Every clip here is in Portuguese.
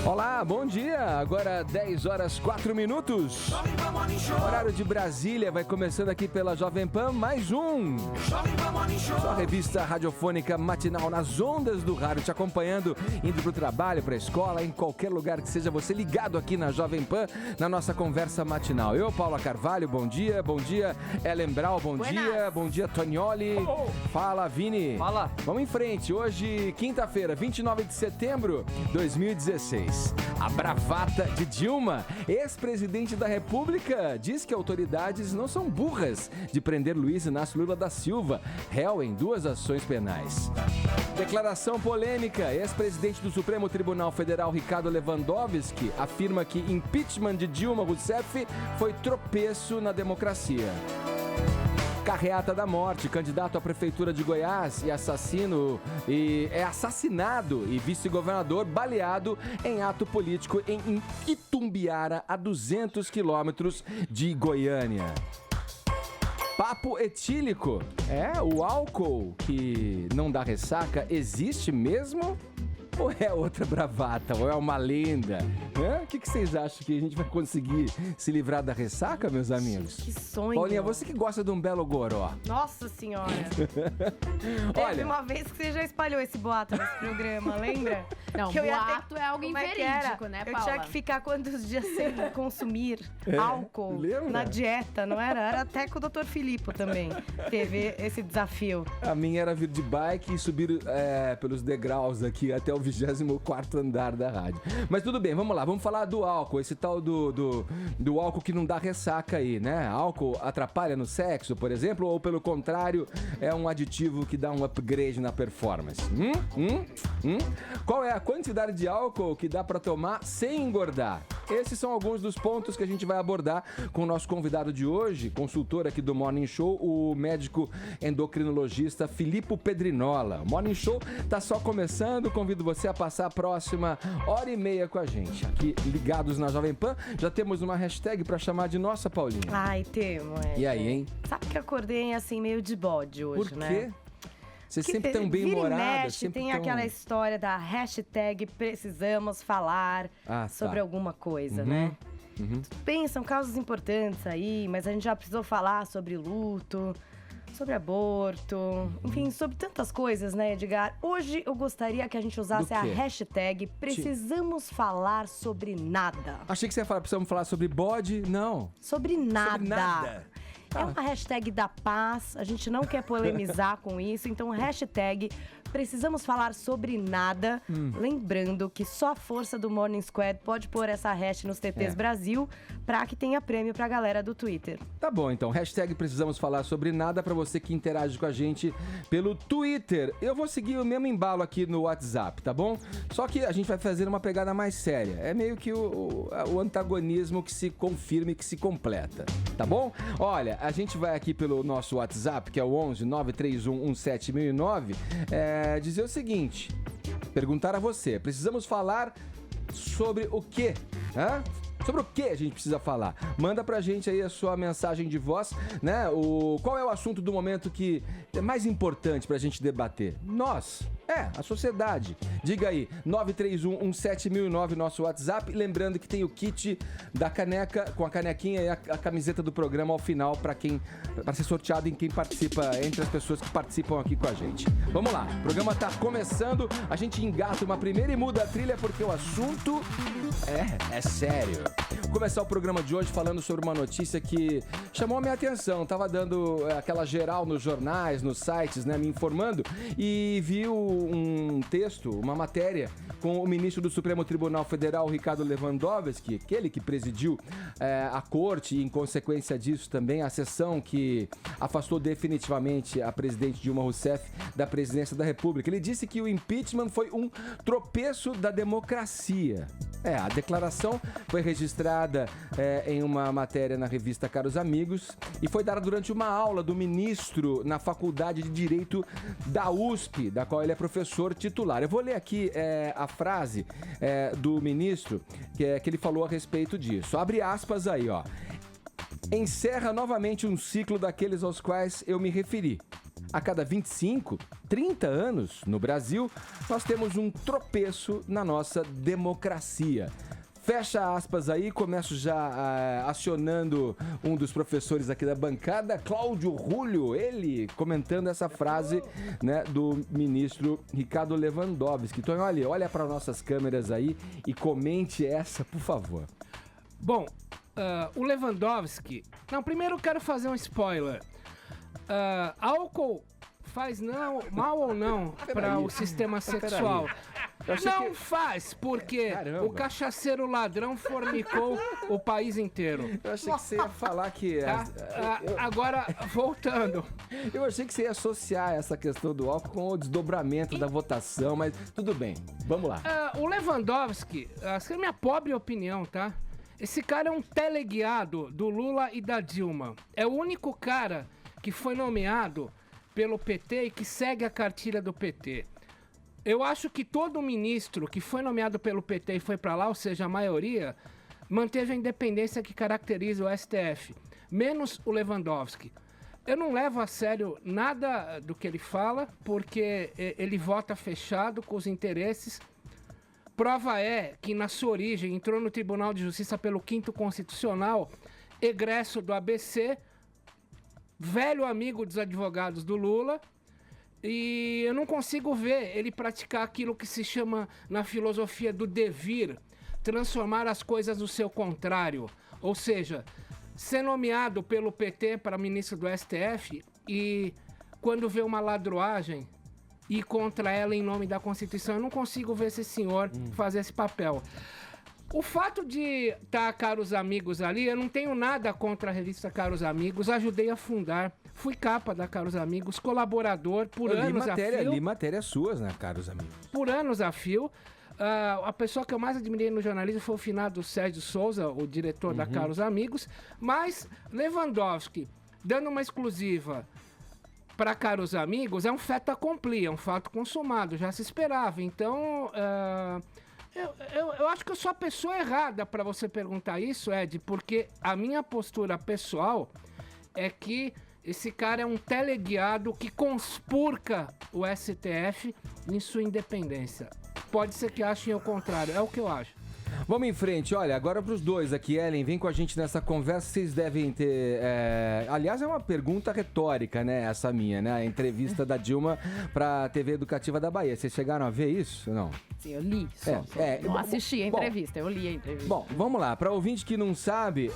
Olá, bom dia. Agora 10 horas 4 minutos. Horário de Brasília vai começando aqui pela Jovem Pan, mais um. Sua revista radiofônica matinal nas ondas do rádio, te acompanhando, indo pro trabalho, pra escola, em qualquer lugar que seja você ligado aqui na Jovem Pan, na nossa conversa matinal. Eu, Paula Carvalho, bom dia. Bom dia, Ellen Brau, bom dia. Bom dia, Tonioli. Fala, Vini. Fala. Vamos em frente. Hoje, quinta-feira, 29 de setembro de 2016. A bravata de Dilma, ex-presidente da República, diz que autoridades não são burras de prender Luiz Inácio Lula da Silva, réu em 2 ações penais. Declaração polêmica. Ex-presidente do Supremo Tribunal Federal, Ricardo Lewandowski, afirma que impeachment de Dilma Rousseff foi tropeço na democracia. Carreata da morte, candidato à prefeitura de Goiás é assassinado e vice-governador baleado em ato político em Itumbiara, a 200 quilômetros de Goiânia. Papo etílico. O álcool que não dá ressaca existe mesmo? Ou é outra bravata? Ou é uma lenda? O que vocês acham que a gente vai conseguir se livrar da ressaca, meus amigos? Que sonho. Paulinha, você que gosta de um belo goró. Nossa senhora. Olha, teve uma vez que você já espalhou esse boato nesse programa, lembra? Não, que boato é algo Como inverídico, né, Paula? Eu tinha que ficar quantos dias sem consumir álcool lembra? na dieta, não era? Era até com o Dr. Filipe também teve esse desafio. A minha era vir de bike e subir pelos degraus aqui até o 24º andar da rádio. Mas tudo bem, vamos lá, vamos falar do álcool, esse tal do álcool que não dá ressaca aí, né? Álcool atrapalha no sexo, por exemplo, ou pelo contrário, é um aditivo que dá um upgrade na performance? Qual é a quantidade de álcool que dá pra tomar sem engordar? Esses são alguns dos pontos que a gente vai abordar com o nosso convidado de hoje, consultor aqui do Morning Show, o médico endocrinologista Filippo Pedrinola. O Morning Show tá só começando, convido você a passar a próxima hora e meia com a gente. Aqui ligados na Jovem Pan, já temos uma hashtag pra chamar de nossa, Paulinha. Ai, temos. E aí, hein? Sabe que eu acordei assim meio de bode hoje, Por né? quê? Você sempre tão bem-humorada. Tem aquela história da hashtag precisamos falar sobre alguma coisa, né? Pensam causas importantes aí, mas a gente já precisou falar sobre luto, sobre aborto, enfim, sobre tantas coisas, né, Edgar? Hoje eu gostaria que a gente usasse a hashtag precisamos falar sobre nada. Achei que você ia falar, precisamos falar sobre bode. Não. Sobre nada. Sobre nada. É uma hashtag da paz, a gente não quer polemizar com isso, então hashtag precisamos falar sobre nada. Lembrando que só a força do Morning Squad pode pôr essa hashtag nos TTs Brasil pra que tenha prêmio pra galera do Twitter. Tá bom, então, hashtag precisamos falar sobre nada pra você que interage com a gente pelo Twitter. Eu vou seguir o mesmo embalo aqui no WhatsApp, tá bom? Só que a gente vai fazer uma pegada mais séria. É meio que o antagonismo que se confirma e que se completa, tá bom? Olha, a gente vai aqui pelo nosso WhatsApp, que é o 11 931 17009, dizer o seguinte, perguntar a você, precisamos falar sobre o quê? Sobre o que a gente precisa falar? Manda pra gente aí a sua mensagem de voz, né? Qual é o assunto do momento que é mais importante pra gente debater? Nós. A sociedade. Diga aí, 931-17009, nosso WhatsApp. Lembrando que tem o kit da caneca, com a canequinha e a camiseta do programa ao final para ser sorteado em quem participa, entre as pessoas que participam aqui com a gente. Vamos lá, o programa tá começando, a gente engata uma primeira e muda a trilha porque o assunto é sério. Vou começar o programa de hoje falando sobre uma notícia que chamou a minha atenção. Tava dando aquela geral nos jornais, nos sites, né, me informando, e vi um texto, uma matéria com o ministro do Supremo Tribunal Federal, Ricardo Lewandowski, aquele que presidiu a corte e, em consequência disso, também a sessão que afastou definitivamente a presidente Dilma Rousseff da presidência da República. Ele disse que o impeachment foi um tropeço da democracia. A declaração foi registrada em uma matéria na revista Caros Amigos e foi dada durante uma aula do ministro na Faculdade de Direito da USP, da qual ele é professor titular. Eu vou ler aqui a frase do ministro que ele falou a respeito disso. Abre aspas aí, ó. Encerra novamente um ciclo daqueles aos quais eu me referi. a cada 25, 30 anos no Brasil, nós temos um tropeço na nossa democracia. Fecha aspas aí, começo já acionando um dos professores aqui da bancada, Cláudio Rulho, ele comentando essa frase, né, do ministro Ricardo Lewandowski. Então, olha para nossas câmeras aí e comente essa, por favor. Bom, o Lewandowski... Não, primeiro eu quero fazer um spoiler. Álcool faz mal ou não para o sistema sexual? Não faz, porque o cachaceiro ladrão fornicou o país inteiro. Eu achei que você ia falar que... Agora, voltando. Eu achei que você ia associar essa questão do álcool com o desdobramento da votação, mas tudo bem, vamos lá. O Lewandowski, essa é a minha pobre opinião, tá? Esse cara é um teleguiado do Lula e da Dilma. É o único cara que foi nomeado pelo PT e que segue a cartilha do PT. Eu acho que todo ministro que foi nomeado pelo PT e foi para lá, ou seja, a maioria, manteve a independência que caracteriza o STF, menos o Lewandowski. Eu não levo a sério nada do que ele fala, porque ele vota fechado com os interesses. Prova é que, na sua origem, entrou no Tribunal de Justiça pelo 5º Constitucional, egresso do ABC, velho amigo dos advogados do Lula, e eu não consigo ver ele praticar aquilo que se chama, na filosofia do devir, transformar as coisas no seu contrário. Ou seja, ser nomeado pelo PT para ministro do STF e, quando vê uma ladroagem, ir contra ela em nome da Constituição, eu não consigo ver esse senhor fazer esse papel. O fato de estar Caros Amigos ali, eu não tenho nada contra a revista Caros Amigos, ajudei a fundar, fui capa da Caros Amigos, colaborador por anos a fio. Eu li matérias suas, né, Caros Amigos? Por anos a fio. A pessoa que eu mais admirei no jornalismo foi o finado Sérgio Souza, o diretor da Caros Amigos, mas Lewandowski, dando uma exclusiva para Caros Amigos, é um fait accompli, é um fato consumado, já se esperava. Então, eu acho que eu sou a pessoa errada para você perguntar isso, Ed, porque a minha postura pessoal é que esse cara é um teleguiado que conspurca o STF em sua independência. Pode ser que achem o contrário, é o que eu acho. Vamos em frente, olha, agora para os dois aqui, Ellen, vem com a gente nessa conversa, vocês devem ter... Aliás, é uma pergunta retórica, né, essa minha, né, a entrevista da Dilma para a TV Educativa da Bahia. Vocês chegaram a ver isso? Não? Sim, eu li. Não assisti a entrevista, eu li a entrevista. Bom, vamos lá, para ouvinte que não sabe,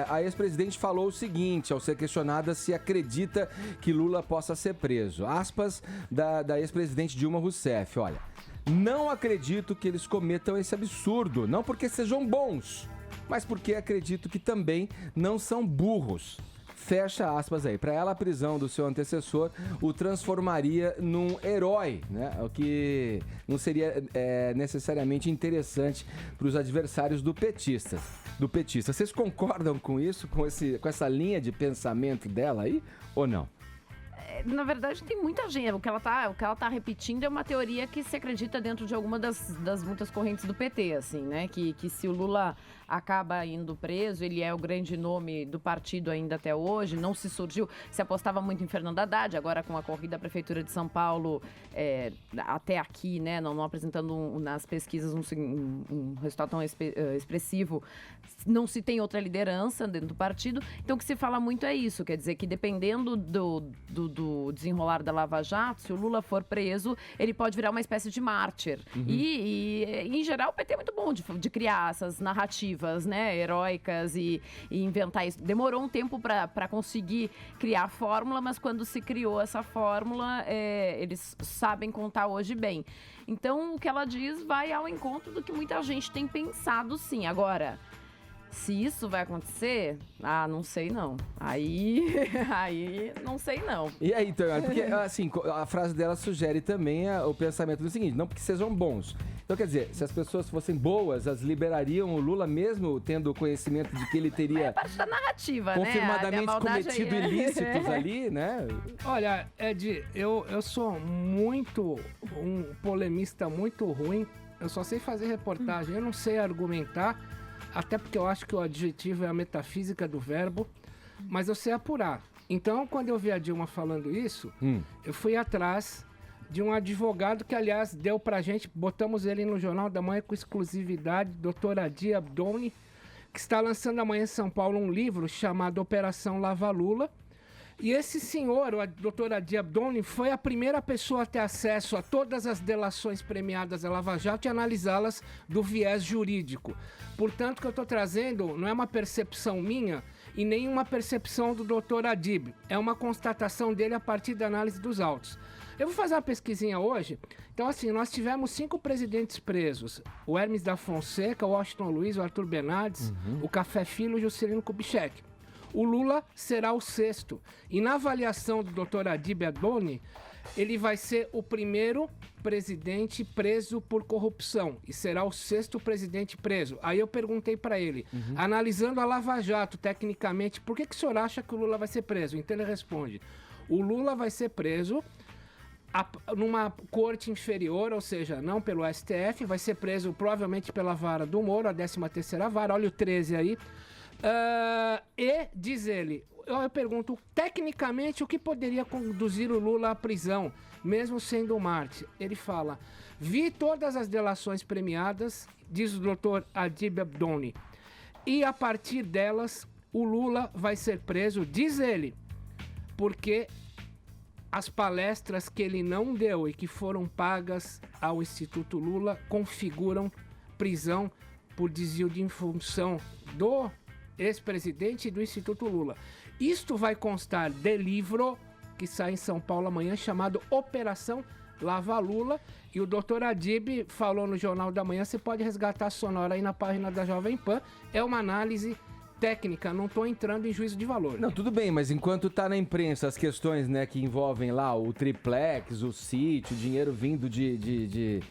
a ex-presidente falou o seguinte, ao ser questionada se acredita que Lula possa ser preso. Aspas da ex-presidente Dilma Rousseff, olha... Não acredito que eles cometam esse absurdo, não porque sejam bons, mas porque acredito que também não são burros. Fecha aspas aí. Para ela, a prisão do seu antecessor o transformaria num herói, né? O que não seria necessariamente interessante para os adversários do petista. Vocês concordam com isso, com essa linha de pensamento dela aí, ou não? Na verdade, tem muita gente. O que ela tá repetindo é uma teoria que se acredita dentro de alguma das muitas correntes do PT, assim, né? Que se o Lula acaba indo preso, ele é o grande nome do partido ainda até hoje, não se surgiu, se apostava muito em Fernando Haddad, agora com a corrida à Prefeitura de São Paulo, até aqui, né? Não apresentando nas pesquisas um resultado tão expressivo, não se tem outra liderança dentro do partido. Então, o que se fala muito é isso, quer dizer que dependendo do desenrolar da Lava Jato, se o Lula for preso, ele pode virar uma espécie de mártir. E em geral, o PT é muito bom de criar essas narrativas, né, heróicas e inventar isso. Demorou um tempo para conseguir criar a fórmula, mas quando se criou essa fórmula, eles sabem contar hoje bem. Então, o que ela diz vai ao encontro do que muita gente tem pensado, sim. Agora... Se isso vai acontecer, não sei não. Aí não sei não. E aí, então, porque assim, a frase dela sugere também o pensamento do seguinte, não porque sejam bons. Então, quer dizer, se as pessoas fossem boas, elas liberariam o Lula mesmo tendo conhecimento de que ele teria... É parte da narrativa, confirmadamente cometido ilícitos ali, né? Olha, Ed, eu sou muito um polemista muito ruim. Eu só sei fazer reportagem, eu não sei argumentar. Até porque eu acho que o adjetivo é a metafísica do verbo, mas eu sei apurar. Então, quando eu vi a Dilma falando isso, eu fui atrás de um advogado que, aliás, deu pra gente, botamos ele no Jornal da Manhã com exclusividade, Dr. Adi Abdoni, que está lançando amanhã em São Paulo um livro chamado Operação Lava Lula. E esse senhor, o Dr. Adi Abdoni, foi a primeira pessoa a ter acesso a todas as delações premiadas da Lava Jato e analisá-las do viés jurídico. Portanto, o que eu estou trazendo não é uma percepção minha e nem uma percepção do Dr. Adib. É uma constatação dele a partir da análise dos autos. Eu vou fazer uma pesquisinha hoje. Então, assim, nós tivemos 5 presidentes presos. O Hermes da Fonseca, o Washington Luiz, o Arthur Bernardes, o Café Filho e o Juscelino Kubitschek. O Lula será o 6º. E na avaliação do Dr. Adib Abdoni, ele vai ser o primeiro presidente preso por corrupção. E será o 6º presidente preso. Aí eu perguntei para ele, analisando a Lava Jato tecnicamente, por que o senhor acha que o Lula vai ser preso? Então ele responde, o Lula vai ser preso numa corte inferior, ou seja, não pelo STF, vai ser preso provavelmente pela vara do Moro, a 13ª vara, olha o 13 aí. E, diz ele, eu pergunto, tecnicamente, o que poderia conduzir o Lula à prisão, mesmo sendo Marte? Ele fala, vi todas as delações premiadas, diz o Dr. Adib Abdoni, e a partir delas, o Lula vai ser preso, diz ele, porque as palestras que ele não deu e que foram pagas ao Instituto Lula configuram prisão por desvio de função do ex-presidente e do Instituto Lula. Isto vai constar de livro que sai em São Paulo amanhã, chamado Operação Lava Lula, e o Dr. Adib falou no Jornal da Manhã, você pode resgatar a sonora aí na página da Jovem Pan, é uma análise técnica, não estou entrando em juízo de valor. Não, tudo bem, mas enquanto tá na imprensa as questões, né, que envolvem lá o triplex, o sítio, o dinheiro vindo de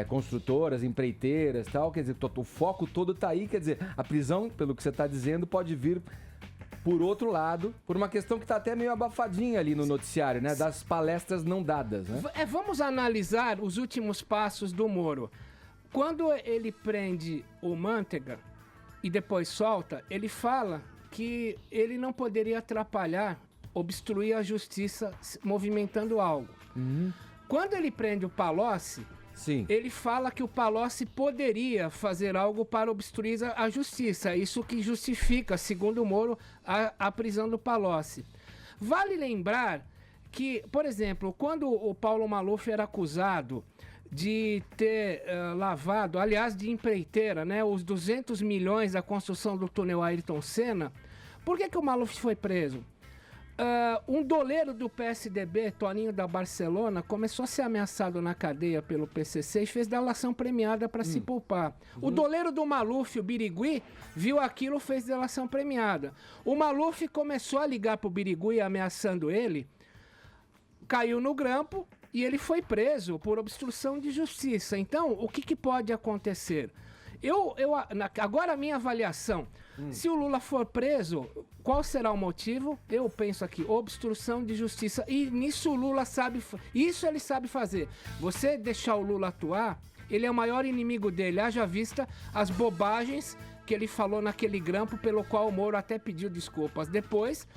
construtoras, empreiteiras e tal, quer dizer, o foco todo tá aí, quer dizer, a prisão, pelo que você tá dizendo, pode vir por outro lado, por uma questão que tá até meio abafadinha ali no noticiário, né, das palestras não dadas, né? Vamos analisar os últimos passos do Moro. Quando ele prende o Manteiga e depois solta, ele fala que ele não poderia atrapalhar, obstruir a justiça movimentando algo. Quando ele prende o Palocci, sim, ele fala que o Palocci poderia fazer algo para obstruir a justiça. Isso que justifica, segundo o Moro, a prisão do Palocci. Vale lembrar que, por exemplo, quando o Paulo Maluf era acusado de ter lavado, aliás, de empreiteira, né, os 200 milhões da construção do túnel Ayrton Senna, por que o Maluf foi preso? Um doleiro do PSDB, Toninho da Barcelona, começou a ser ameaçado na cadeia pelo PCC e fez delação premiada para se poupar. O doleiro do Maluf, o Birigui, viu aquilo e fez delação premiada. O Maluf começou a ligar pro Birigui ameaçando ele, caiu no grampo, e ele foi preso por obstrução de justiça. Então, o que pode acontecer? Agora a minha avaliação, se o Lula for preso, qual será o motivo? Eu penso aqui, obstrução de justiça. E nisso o Lula sabe, isso ele sabe fazer. Você deixar o Lula atuar, ele é o maior inimigo dele. Haja vista as bobagens que ele falou naquele grampo, pelo qual o Moro até pediu desculpas. Depois,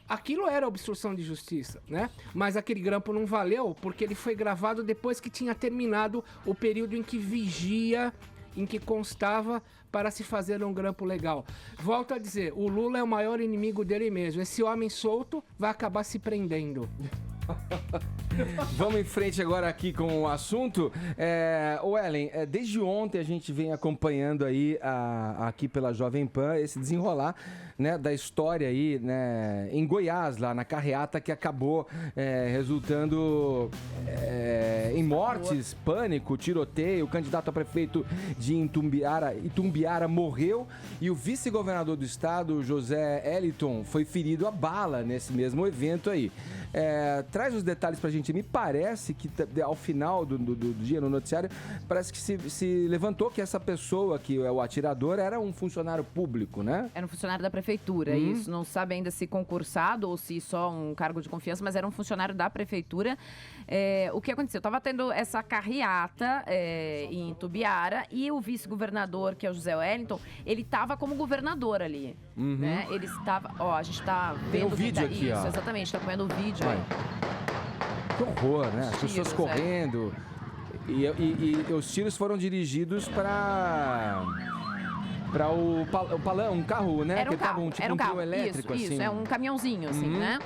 aquilo era obstrução de justiça, né? Mas aquele grampo não valeu porque ele foi gravado depois que tinha terminado o período em que vigia, em que constava para se fazer um grampo legal. Volto a dizer, o Lula é o maior inimigo dele mesmo. Esse homem solto vai acabar se prendendo. Vamos em frente agora aqui com o assunto. Ellen, desde ontem a gente vem acompanhando aí aqui pela Jovem Pan esse desenrolar, né, da história aí, né, em Goiás, lá na carreata que acabou resultando em mortes, pânico, tiroteio. O candidato a prefeito de Itumbiara morreu e o vice-governador do estado, José Eliton, foi ferido a bala nesse mesmo evento aí. Traz os detalhes pra gente. Me parece que ao final do dia no noticiário, parece que se levantou que essa pessoa que é o atirador era um funcionário público, né? Era um funcionário da prefeitura, isso. Não sabe ainda se concursado ou se só um cargo de confiança, mas era um funcionário da prefeitura. O que aconteceu? Tava tendo essa carreata em Itumbiara e o vice-governador, que é o José Wellington, ele tava como governador ali. né? Ele estava... Ó, a gente tá vendo... Tem o vídeo aqui, isso, ó. Exatamente, tá acompanhando o vídeo aí. Que horror, né? As pessoas Tiros, correndo. E os tiros foram dirigidos para um carro, né? Era um carro, Tava era um carro. trio elétrico, isso, assim. é um caminhãozinho, assim, né?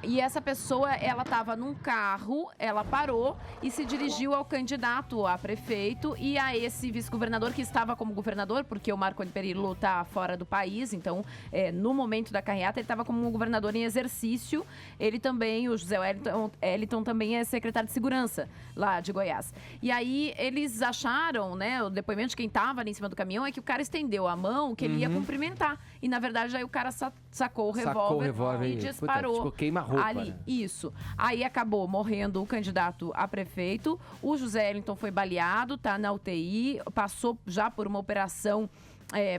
E essa pessoa, ela estava num carro, ela parou e se dirigiu ao candidato a prefeito e a esse vice-governador que estava como governador, porque o Marco Perillo está fora do país, então no momento da carreata ele estava como governador em exercício. Ele também, o José Wellington também é secretário de segurança lá de Goiás. E aí eles acharam, né, o depoimento de quem estava ali em cima do caminhão é que o cara estendeu a mão, que ele ia cumprimentar. E na verdade aí o cara sacou o revólver e disparou. Puta, queima-roupa, ali, né? isso. Aí acabou morrendo o candidato a prefeito. O José Wellington foi baleado, tá na UTI, passou já por uma operação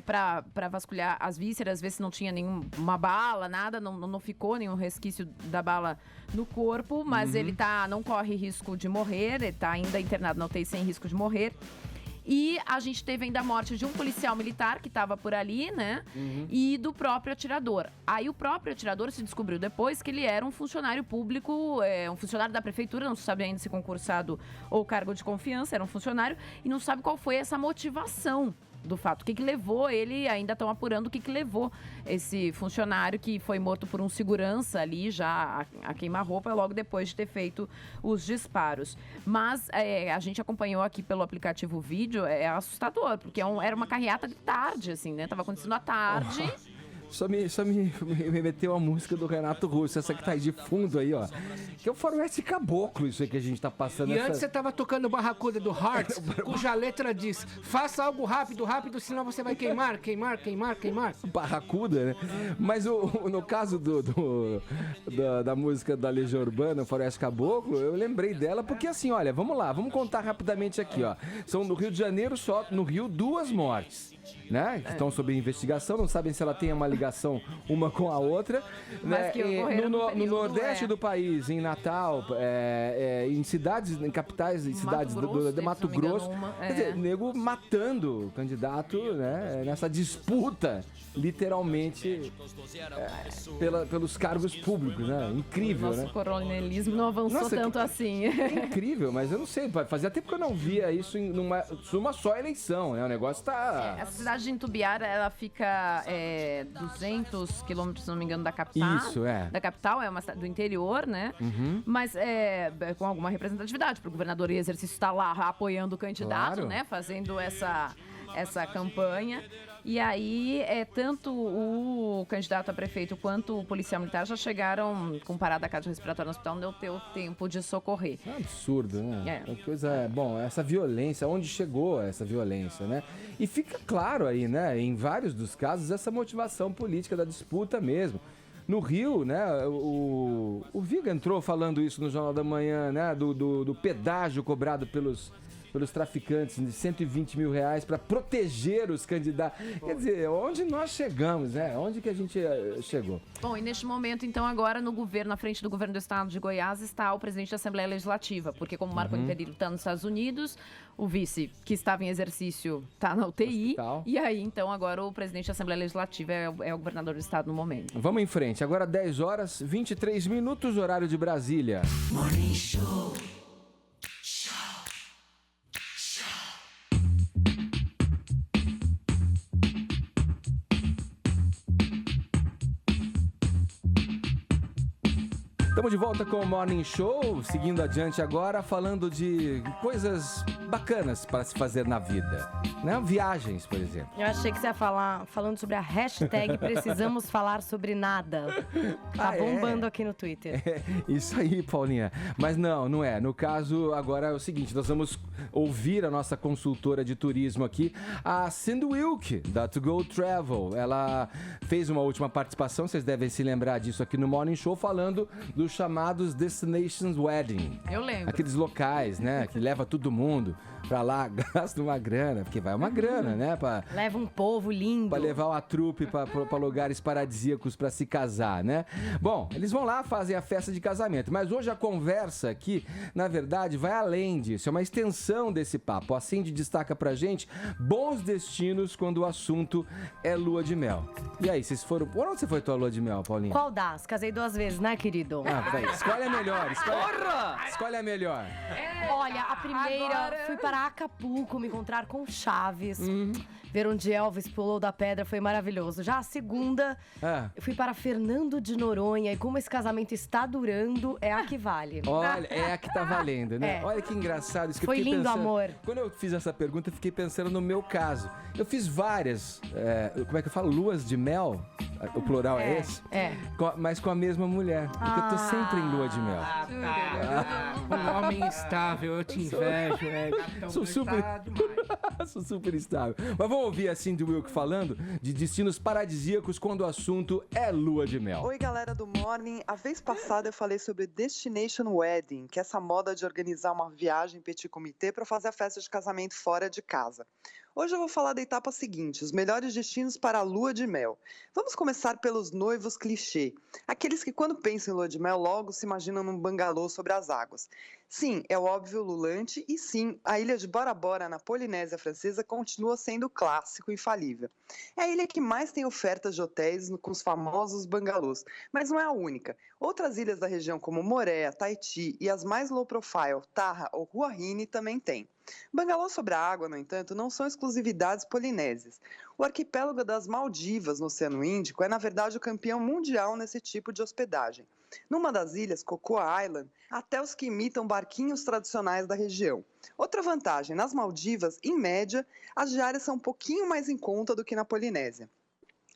para vasculhar as vísceras, ver se não tinha nenhuma bala, nada, não ficou nenhum resquício da bala no corpo, mas ele não corre risco de morrer, ele tá ainda internado na UTI sem risco de morrer. E a gente teve ainda a morte de um policial militar que estava por ali, né? E do próprio atirador. Aí o próprio atirador se descobriu depois que ele era um funcionário público, um funcionário da prefeitura, não se sabe ainda se concursado ou cargo de confiança, era um funcionário, e não sabe qual foi essa motivação do fato. O que levou ele, ainda estão apurando o que levou esse funcionário que foi morto por um segurança ali já a queima-roupa logo depois de ter feito os disparos. Mas a gente acompanhou aqui pelo aplicativo vídeo, é assustador, porque era uma carreata de tarde, assim, né? Tava acontecendo à tarde. Só me meteu a música do Renato Russo, essa que tá aí de fundo aí, ó. Que é o faroeste caboclo, isso aí que a gente tá passando. E antes você tava tocando Barracuda do Hearts, cuja letra diz: faça algo rápido, rápido, senão você vai queimar. Barracuda, né? Mas no caso da música da Legião Urbana, o faroeste caboclo, eu lembrei dela porque assim, olha, vamos lá, vamos contar rapidamente aqui, ó. São no Rio de Janeiro, só no Rio, 2 mortes, né? Que estão sob investigação, não sabem se ela tem uma ligação uma com a outra. Mas né? que ocorreram no Nordeste do país, em Natal, em cidades, em capitais, em cidades do Mato Grosso, quer dizer, nego matando o candidato, né? Nessa disputa, literalmente, pelos cargos públicos, né? Incrível, Nosso né? coronelismo não avançou tanto assim. É incrível, mas eu não sei, fazia tempo que eu não via isso numa só eleição, né? O negócio tá... Essa cidade de Itumbiara, ela fica 200 quilômetros, se não me engano, da capital. Isso, Da capital, é uma cidade do interior, né? Mas com alguma representatividade, porque o governador em exercício está lá apoiando o candidato, claro, né? Fazendo essa campanha. E aí, tanto o candidato a prefeito quanto o policial militar já chegaram com parada cardiorrespiratória no hospital, não deu tempo de socorrer. É um absurdo, né? Bom, essa violência, onde chegou essa violência, né? E fica claro aí, né, em vários dos casos, essa motivação política da disputa mesmo. No Rio, né, o Viga entrou falando isso no Jornal da Manhã, né, do pedágio cobrado pelos traficantes de 120 mil reais para proteger os candidatos. Quer dizer, onde nós chegamos, né? Onde que a gente chegou? Bom, e neste momento, então, agora no governo, na frente do governo do estado de Goiás, está o presidente da Assembleia Legislativa, porque como o Marco Perillo está nos Estados Unidos, o vice, que estava em exercício, está na UTI, hospital. E aí, então, agora o presidente da Assembleia Legislativa é o governador do estado no momento. Vamos em frente. Agora 10 horas, 23 minutos, horário de Brasília. Morning Show. Estamos de volta com o Morning Show, seguindo adiante agora, falando de coisas bacanas para se fazer na vida, né? Viagens, por exemplo. Eu achei que você ia falando sobre a hashtag Precisamos Falar Sobre Nada. Tá bombando aqui no Twitter. Isso aí, Paulinha. Mas não é. No caso, agora é o seguinte, nós vamos ouvir a nossa consultora de turismo aqui, a Cindy Wilk, da To Go Travel. Ela fez uma última participação, vocês devem se lembrar disso aqui no Morning Show, falando do dos chamados Destination Wedding. Eu lembro. Aqueles locais, né? Que leva todo mundo pra lá, gasta uma grana, porque vai uma grana, né? Leva um povo lindo. Pra levar uma trupe pra lugares paradisíacos pra se casar, né? Bom, eles vão lá, fazem a festa de casamento. Mas hoje a conversa aqui, na verdade, vai além disso. É uma extensão desse papo. A Cindy destaca pra gente bons destinos quando o assunto é lua de mel. E aí, vocês foram... Por onde você foi tua lua de mel, Paulinho? Qual das? Casei 2 vezes, né, querido? Vai, escolhe a melhor. Escolhe a melhor. Olha, a primeira, fui para Acapulco me encontrar com Chaves. Ver onde Elvis pulou da pedra foi maravilhoso. Já a segunda, eu fui para Fernando de Noronha. E como esse casamento está durando, é a que vale. Olha, é a que tá valendo, né? Olha que engraçado isso que foi eu fiquei lindo, pensando. amor. Quando eu fiz essa pergunta, eu fiquei pensando no meu caso. Eu fiz várias, como é que eu falo? Luas de mel? O plural é esse? Mas com a mesma mulher. Porque eu tô sempre em lua de mel. Um homem instável, eu te invejo, Sou super... Sou super estável. Mas vamos ouvir a Cindy Wilk falando de destinos paradisíacos quando o assunto é lua de mel. Oi, galera do Morning. A vez passada eu falei sobre Destination Wedding, que é essa moda de organizar uma viagem petit comité para fazer a festa de casamento fora de casa. Hoje eu vou falar da etapa seguinte, os melhores destinos para a lua de mel. Vamos começar pelos noivos clichê, aqueles que quando pensam em lua de mel logo se imaginam num bangalô sobre as águas. Sim, é o óbvio lulante e sim, a ilha de Bora Bora na Polinésia Francesa continua sendo clássico infalível. É a ilha que mais tem ofertas de hotéis com os famosos bangalôs, mas não é a única. Outras ilhas da região como Moréa, Tahiti e as mais low profile, Tarra ou Huahine também têm. Bangalôs sobre a água, no entanto, não são exclusividades polinésias. O arquipélago das Maldivas, no Oceano Índico, é na verdade o campeão mundial nesse tipo de hospedagem. Numa das ilhas, Cocoa Island, até os que imitam barquinhos tradicionais da região. Outra vantagem, nas Maldivas, em média, as diárias são um pouquinho mais em conta do que na Polinésia.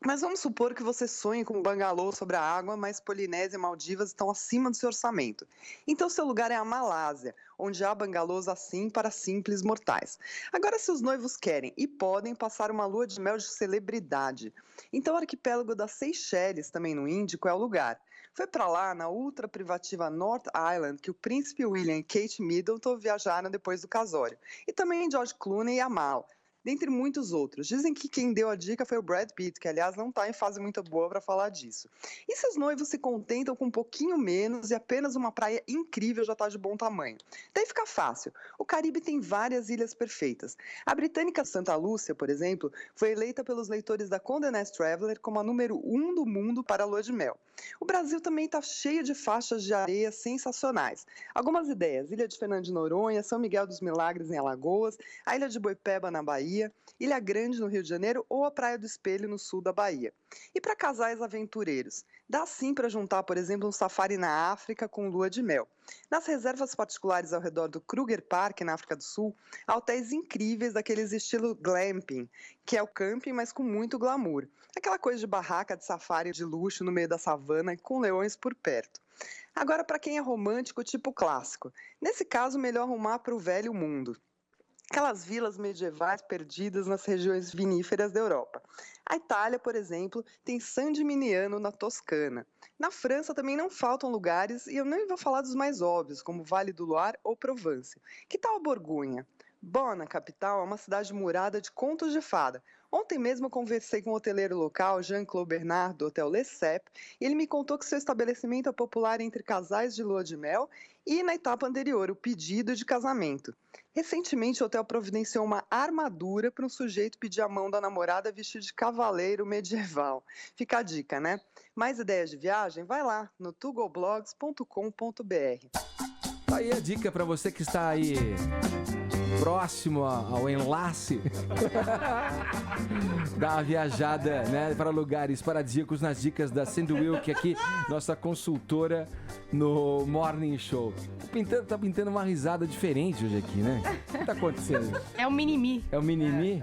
Mas vamos supor que você sonhe com um bangalô sobre a água, mas Polinésia e Maldivas estão acima do seu orçamento. Então seu lugar é a Malásia, onde há bangalôs assim para simples mortais. Agora, se os noivos querem e podem passar uma lua de mel de celebridade, então o arquipélago das Seychelles, também no Índico, é o lugar. Foi para lá, na ultra privativa North Island, que o príncipe William e Kate Middleton viajaram depois do casório. E também George Clooney e Amal, dentre muitos outros. Dizem que quem deu a dica foi o Brad Pitt, que aliás não está em fase muito boa para falar disso. E se os noivos se contentam com um pouquinho menos e apenas uma praia incrível já está de bom tamanho? Daí fica fácil. O Caribe tem várias ilhas perfeitas. A britânica Santa Lúcia, por exemplo, foi eleita pelos leitores da Condé Nast Traveler como a número 1 do mundo para a lua de mel. O Brasil também está cheio de faixas de areia sensacionais. Algumas ideias: Ilha de Fernando de Noronha, São Miguel dos Milagres em Alagoas, a Ilha de Boipeba na Bahia, Ilha Grande no Rio de Janeiro ou a Praia do Espelho no sul da Bahia. E para casais aventureiros, dá sim para juntar, por exemplo, um safari na África com lua de mel. Nas reservas particulares ao redor do Kruger Park, na África do Sul, há hotéis incríveis daqueles estilo glamping, que é o camping, mas com muito glamour. Aquela coisa de barraca de safari de luxo no meio da savana com leões por perto. Agora, para quem é romântico, tipo clássico. Nesse caso, melhor arrumar para o velho mundo. Aquelas vilas medievais perdidas nas regiões viníferas da Europa. A Itália, por exemplo, tem San Gimignano na Toscana. Na França também não faltam lugares, e eu nem vou falar dos mais óbvios, como Vale do Loire ou Provence. Que tal a Borgonha? Bonn, a capital, é uma cidade murada de contos de fada. Ontem mesmo eu conversei com o hoteleiro local, Jean-Claude Bernard, do Hotel Le Cep, e ele me contou que seu estabelecimento é popular entre casais de lua de mel e, na etapa anterior, o pedido de casamento. Recentemente, o hotel providenciou uma armadura para um sujeito pedir a mão da namorada vestido de cavaleiro medieval. Fica a dica, né? Mais ideias de viagem? Vai lá no tugoblogs.com.br. Tá aí a dica para você que está aí próximo ao enlace da viajada, né, para lugares paradisíacos, nas dicas da Cindy Wilk aqui, nossa consultora no Morning Show. Tá pintando uma risada diferente hoje aqui, né? O que tá acontecendo? É o Minimi. É o Minimi?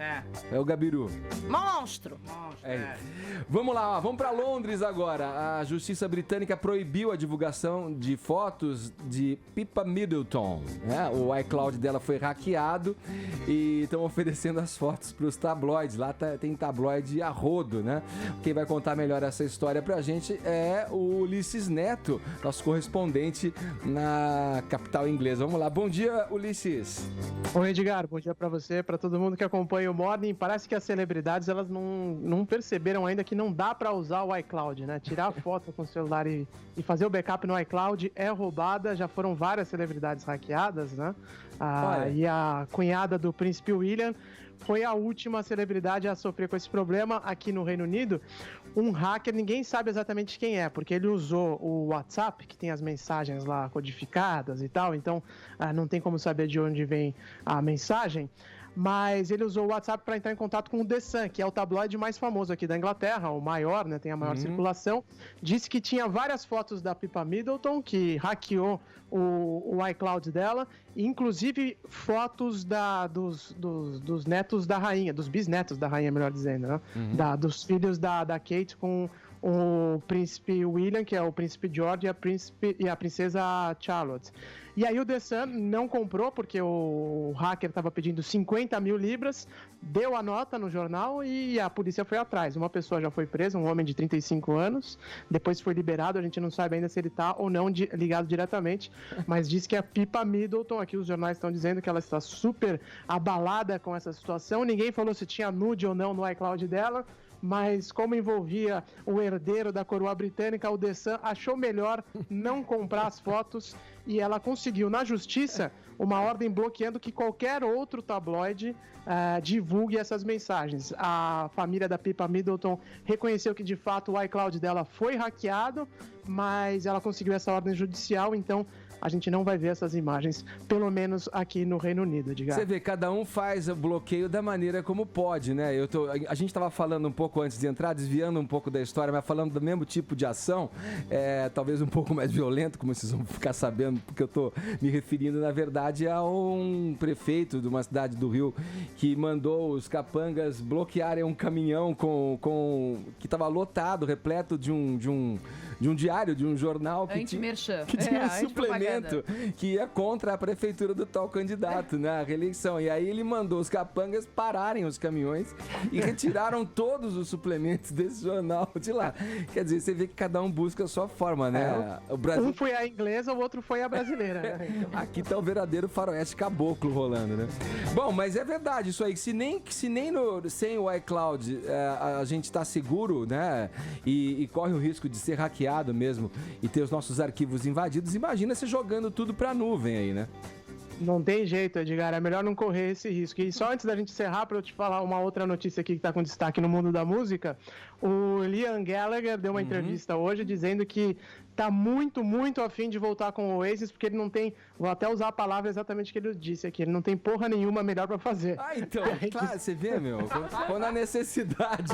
É o Gabiru. Monstro. Vamos lá, vamos para Londres agora. A justiça britânica proibiu a divulgação de fotos de Pippa Middleton, né? O iCloud dela foi hackeado e estão oferecendo as fotos para os tabloides. Lá tem tabloide a rodo, né? Quem vai contar melhor essa história pra gente é o Ulisses Neto, nosso correspondente correspondente na capital inglesa. Vamos lá, bom dia, Ulisses. Oi, Edgar, bom dia pra você, pra todo mundo que acompanha o Morning. Parece que as celebridades, elas não perceberam ainda que não dá pra usar o iCloud, né? Tirar foto com o celular e fazer o backup no iCloud é roubada. Já foram várias celebridades hackeadas, né? E a cunhada do príncipe William foi a última celebridade a sofrer com esse problema aqui no Reino Unido. Um hacker, ninguém sabe exatamente quem é, porque ele usou o WhatsApp, que tem as mensagens lá codificadas e tal, então não tem como saber de onde vem a mensagem. Mas ele usou o WhatsApp para entrar em contato com o The Sun, que é o tabloide mais famoso aqui da Inglaterra, o maior, né, tem a maior circulação. Disse que tinha várias fotos da Pippa Middleton, que hackeou o iCloud dela, inclusive fotos dos netos da rainha, dos bisnetos da rainha, melhor dizendo, né? Dos filhos da Kate com o príncipe William, que é o príncipe George, e a princesa Charlotte. E aí o The Sun não comprou, porque o hacker estava pedindo 50 mil libras, deu a nota no jornal e a polícia foi atrás. Uma pessoa já foi presa, um homem de 35 anos, depois foi liberado, a gente não sabe ainda se ele está ou não ligado diretamente, mas diz que a Pippa Middleton, aqui os jornais estão dizendo que ela está super abalada com essa situação, ninguém falou se tinha nude ou não no iCloud dela, mas como envolvia o herdeiro da coroa britânica, o The Sun achou melhor não comprar as fotos e ela conseguiu, na justiça, uma ordem bloqueando que qualquer outro tabloide divulgue essas mensagens. A família da Pippa Middleton reconheceu que, de fato, o iCloud dela foi hackeado, mas ela conseguiu essa ordem judicial, então a gente não vai ver essas imagens, pelo menos aqui no Reino Unido, Edgar. Você vê, cada um faz o bloqueio da maneira como pode, né? A gente estava falando um pouco antes de entrar, desviando um pouco da história, mas falando do mesmo tipo de ação, talvez um pouco mais violento, como vocês vão ficar sabendo, porque eu estou me referindo, na verdade, a um prefeito de uma cidade do Rio que mandou os capangas bloquearem um caminhão que estava lotado, repleto de um diário, de um jornal que tinha um suplemento que ia contra a prefeitura do tal candidato, né, a reeleição. E aí ele mandou os capangas pararem os caminhões e retiraram todos os suplementos desse jornal de lá. Quer dizer, você vê que cada um busca a sua forma, né? O Brasil... Um foi a inglesa, o outro foi a brasileira. Né? Aqui tá o verdadeiro faroeste caboclo rolando, né? Bom, mas é verdade isso aí, se nem sem o iCloud a gente tá seguro, né, e corre o risco de ser hackeado mesmo e ter os nossos arquivos invadidos, imagina você jogando tudo pra nuvem aí, né? Não tem jeito, Edgar, é melhor não correr esse risco. E só antes da gente encerrar, para eu te falar uma outra notícia aqui que está com destaque no mundo da música, o Liam Gallagher deu uma entrevista hoje dizendo que tá muito, muito afim de voltar com o Oasis, porque ele não tem, vou até usar a palavra exatamente que ele disse aqui, ele não tem porra nenhuma melhor pra fazer. Então, claro, você vê, meu, quando a necessidade,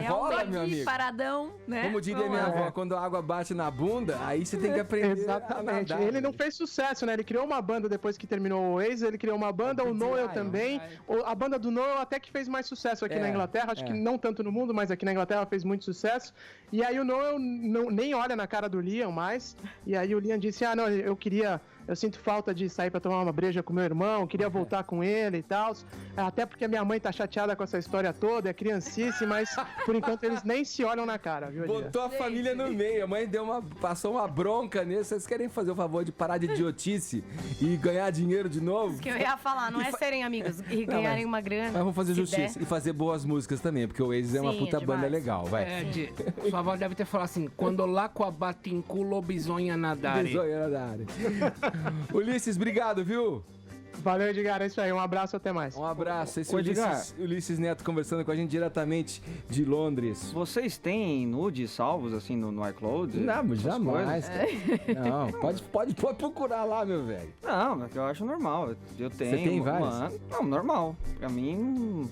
rola, meu amigo. Paradão, né? Como diria minha avó, quando a água bate na bunda, aí você tem que aprender Exatamente. a nadar. Ele não fez sucesso, né? Ele criou uma banda depois que terminou o Oasis, ele criou uma banda, o Noel também. A banda do Noel até que fez mais sucesso aqui na Inglaterra, acho que não tanto no mundo, mas aqui na Inglaterra fez muito sucesso. E aí o Noel nem olha na cara do Liam mais, e aí o Liam disse, não, eu sinto falta de sair pra tomar uma breja com meu irmão, queria voltar com ele e tal, até porque a minha mãe tá chateada com essa história toda, é criancice, mas por enquanto eles nem se olham na cara, viu, Edgar? Botou a família no meio, a mãe passou uma bronca nisso, vocês querem fazer o favor de parar de idiotice e ganhar dinheiro de novo? Isso que eu ia falar, não é serem amigos e ganharem uma grana. Mas vamos fazer justiça e fazer boas músicas também, porque o Oasis é uma puta banda legal, vai. Sua avó deve ter falado assim, quando lá com a batincu, lobisonha nadare. Ulisses, obrigado, viu? Valeu, Edgar, é isso aí, um abraço, até mais. Um abraço, esse Ulisses Neto conversando com a gente diretamente de Londres. Vocês têm nudes salvos, assim, no iCloud? Não, jamais. Não, pode procurar lá, meu velho. Não, é que eu acho normal, eu tenho. Você tem vários? Não, normal, pra mim...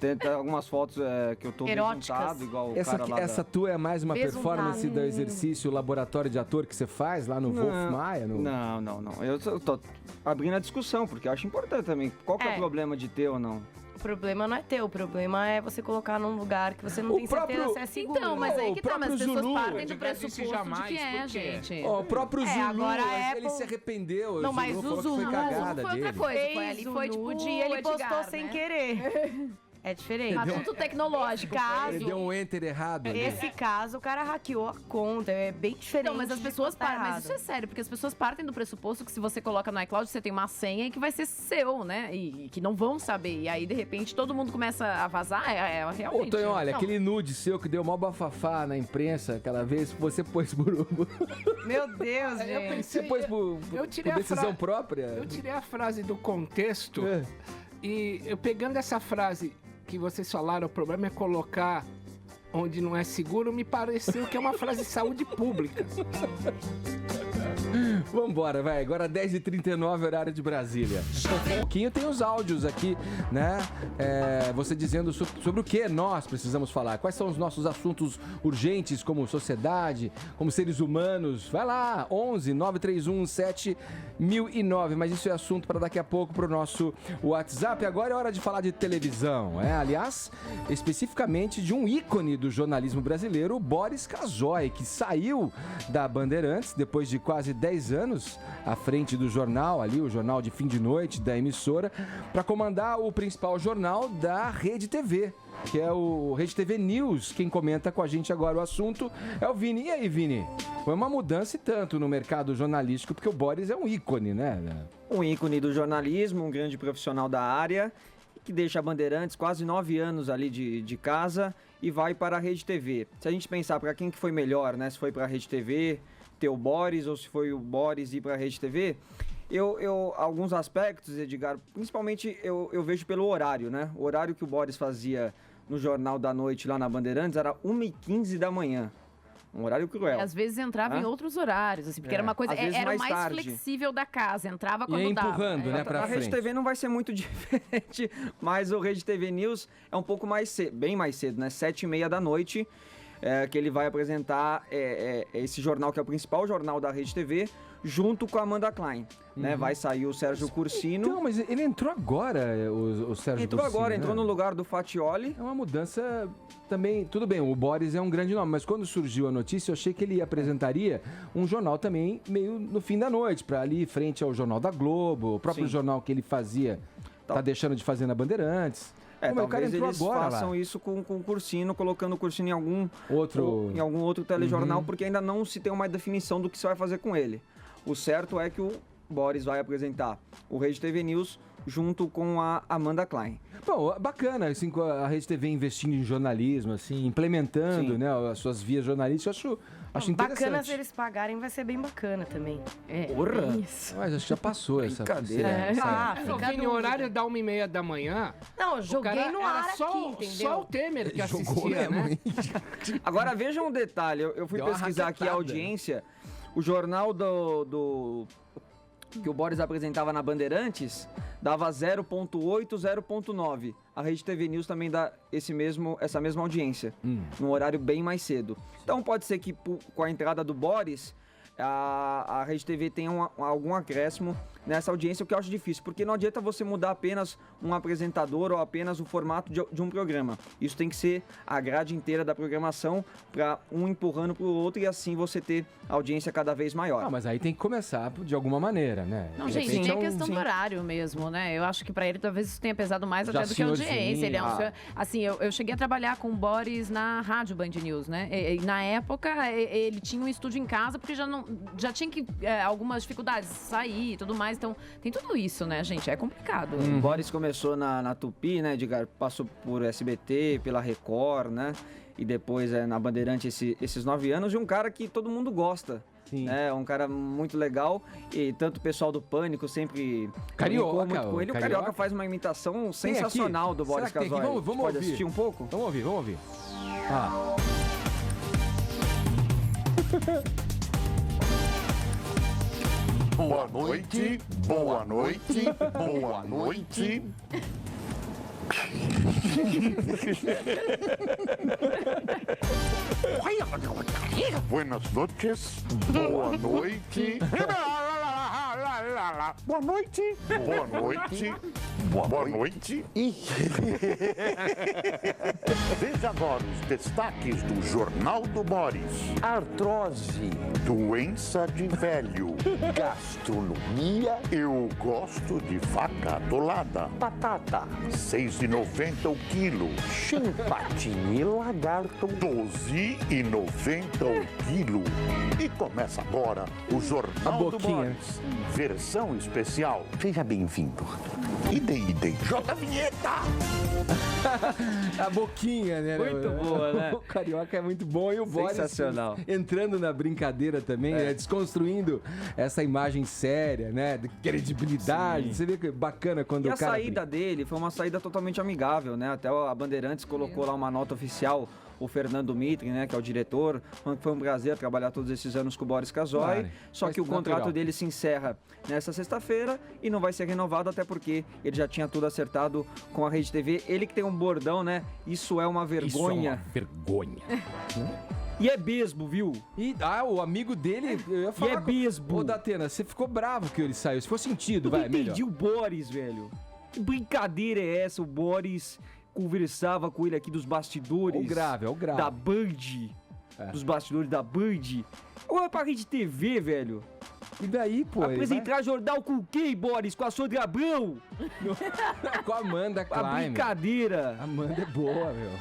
Tem algumas fotos que eu tô montado, igual o cara lá Essa tua é mais uma performance do exercício laboratório de ator que você faz lá no Wolf Maia? Não. Eu tô abrindo a discussão, porque eu acho importante também. Qual que é o problema de ter ou não? O problema não é teu, o problema é você colocar num lugar que você não tem certeza se é seguro. Então, mas aí que tá, mas as pessoas Zulu, partem do pressuposto de que gente. O próprio Zulu, agora ele se arrependeu. Não, mas o Zulu foi cagada foi outra dele. coisa, foi ali, foi tipo dia ele postou sem querer. É diferente. Assunto tecnológico. Ele deu um enter errado ali. Esse caso, o cara hackeou a conta. É bem diferente. Não, mas as pessoas mas isso é sério, porque as pessoas partem do pressuposto que se você coloca no iCloud, você tem uma senha e que vai ser seu, né? E que não vão saber. E aí, de repente, todo mundo começa a vazar. Realmente. Ô, Tonho, olha, aquele nude seu que deu mó bafafá na imprensa aquela vez, você pôs por... Meu Deus, gente. Você pôs por decisão própria? Eu tirei a frase do contexto e eu pegando essa frase que vocês falaram, o problema é colocar onde não é seguro, me pareceu que é uma frase de saúde pública. Vambora, vai. Agora 10h39, horário de Brasília. Um pouquinho tem os áudios aqui, né? Você dizendo sobre o que nós precisamos falar. Quais são os nossos assuntos urgentes como sociedade, como seres humanos. Vai lá, 11-931-7009. Mas isso é assunto para daqui a pouco pro nosso WhatsApp. Agora é hora de falar de televisão. Aliás, especificamente de um ícone do jornalismo brasileiro, o Boris Casoy, que saiu da Bandeirantes depois de quase 10 anos à frente do jornal, ali, o jornal de fim de noite da emissora, para comandar o principal jornal da Rede TV, que é o Rede TV News. Quem comenta com a gente agora o assunto é o Vini. E aí, Vini? Foi uma mudança e tanto no mercado jornalístico, porque o Boris é um ícone, né? Um ícone do jornalismo, um grande profissional da área, que deixa a Bandeirantes quase 9 anos ali de casa e vai para a Rede TV. Se a gente pensar para quem que foi melhor, né? Se foi para a Rede TV ter o Boris ou se foi o Boris ir para a Rede TV, alguns aspectos, Edgar, principalmente eu vejo pelo horário, né? O horário que o Boris fazia no Jornal da Noite lá na Bandeirantes era 1h15 da manhã. Um horário cruel. E às vezes entrava em outros horários, assim, porque era uma coisa, era o mais flexível da casa, entrava quando e dava. Empurrando, né, pra frente. A Rede TV não vai ser muito diferente, mas o Rede TV News é um pouco mais cedo, bem mais cedo, né? 7h30 da noite, que ele vai apresentar esse jornal, que é o principal jornal da Rede TV, junto com a Amanda Klein, né? Vai sair o Sérgio Cursino. Então, mas ele entrou agora, o Sérgio Entrou Cursino, agora, né? entrou no lugar do Fatioli. É uma mudança também, tudo bem, o Boris é um grande nome, mas quando surgiu a notícia, eu achei que ele apresentaria um jornal também meio no fim da noite, para ali frente ao Jornal da Globo, o próprio jornal que ele fazia, tá deixando de fazer na Bandeirantes. Talvez eles façam isso com o Cursino, colocando o Cursino em algum outro telejornal, porque ainda não se tem uma definição do que se vai fazer com ele. O certo é que o Boris vai apresentar o Rede TV News junto com a Amanda Klein. Bom, bacana, assim, a Rede TV investindo em jornalismo, assim, implementando, né, as suas vias jornalísticas, acho interessante. Bacana, se eles pagarem, vai ser bem bacana também. Porra! Isso. Mas acho que já passou essa brincadeira. Fica no horário da 1h30 da manhã. Não, eu joguei no ar só, aqui, entendeu? Só o Temer que assistia, né? Agora, vejam um detalhe, eu fui pesquisar aqui a audiência, o jornal que o Boris apresentava na Bandeirantes dava 0.8, 0.9. A Rede TV News também dá essa mesma audiência, num horário bem mais cedo. Então pode ser que com a entrada do Boris, a Rede TV tenha algum acréscimo nessa audiência, o que eu acho difícil, porque não adianta você mudar apenas um apresentador ou apenas o formato de um programa. Isso tem que ser a grade inteira da programação, para um empurrando para o outro e assim você ter audiência cada vez maior. Mas aí tem que começar de alguma maneira, né? Não, gente, tem a questão do horário mesmo, né? Eu acho que para ele talvez isso tenha pesado mais até do que a audiência. Ele assim, eu cheguei a trabalhar com o Boris na rádio Band News, né? E na época ele tinha um estúdio em casa porque já tinha que algumas dificuldades, sair e tudo mais. Então, tem tudo isso, né, gente? É complicado. O Boris começou na Tupi, né, Edgar? Passou por SBT, pela Record, né? E depois na Bandeirante esses 9 anos. E um cara que todo mundo gosta. Sim. É um cara muito legal. E tanto o pessoal do Pânico sempre Carioca, muito com ele. O Carioca faz uma imitação sensacional do Boris Casoy. Vamos pode ouvir. Assistir um pouco? Vamos ouvir. Boa noite, boa noite, boa noite. Buenas noches, boa noite. lá. Boa noite. Boa noite. Boa noite. Veja agora os destaques do Jornal do Boris. Artrose. Doença de velho. Gastronomia. Eu gosto de vaca atolada. Batata. 6,90 o quilo. Chimpatinho e lagarto. 12,90 o quilo. E começa agora o Jornal do Boris. Versão especial. Seja bem-vindo. Idem. Joga a vinheta! A boquinha, né? Muito boa, né? O Carioca é muito bom e o Boris Sensacional. entrando na brincadeira também, né? Desconstruindo essa imagem séria, né? De credibilidade. Sim. Você vê que bacana quando e o cara... a saída dele foi uma saída totalmente amigável, né? Até a Bandeirantes colocou lá uma nota oficial, o Fernando Mittrin, né, que é o diretor, foi um prazer trabalhar todos esses anos com o Boris Casoy, claro, só que o contrato dele se encerra nessa sexta-feira e não vai ser renovado, até porque ele já tinha tudo acertado com a Rede TV. Ele que tem um bordão, né? Isso é uma vergonha. Isso é uma vergonha. E é besbo, viu? E o amigo dele, eu ia falar... E é besbo. Ô, Datena, você ficou bravo que ele saiu. Se for sentido, vai, melhor. Eu entendi o Boris, velho. Que brincadeira é essa? O Boris conversava com ele aqui dos bastidores. É o grave. Da Band. Dos bastidores da Band. Ou é pra Rede TV, velho? E daí, pô? Apresentar jornal com quem, Boris? Com a Sônia Abrão? Com a Amanda Klein. A brincadeira. Amanda é boa, meu.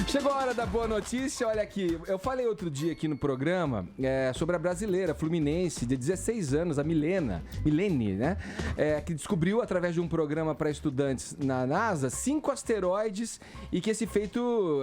Chegou a hora da boa notícia. Olha aqui, eu falei outro dia aqui no programa sobre a brasileira fluminense de 16 anos, a Milene, né? Que descobriu através de um programa para estudantes na NASA 5 asteroides e que esse feito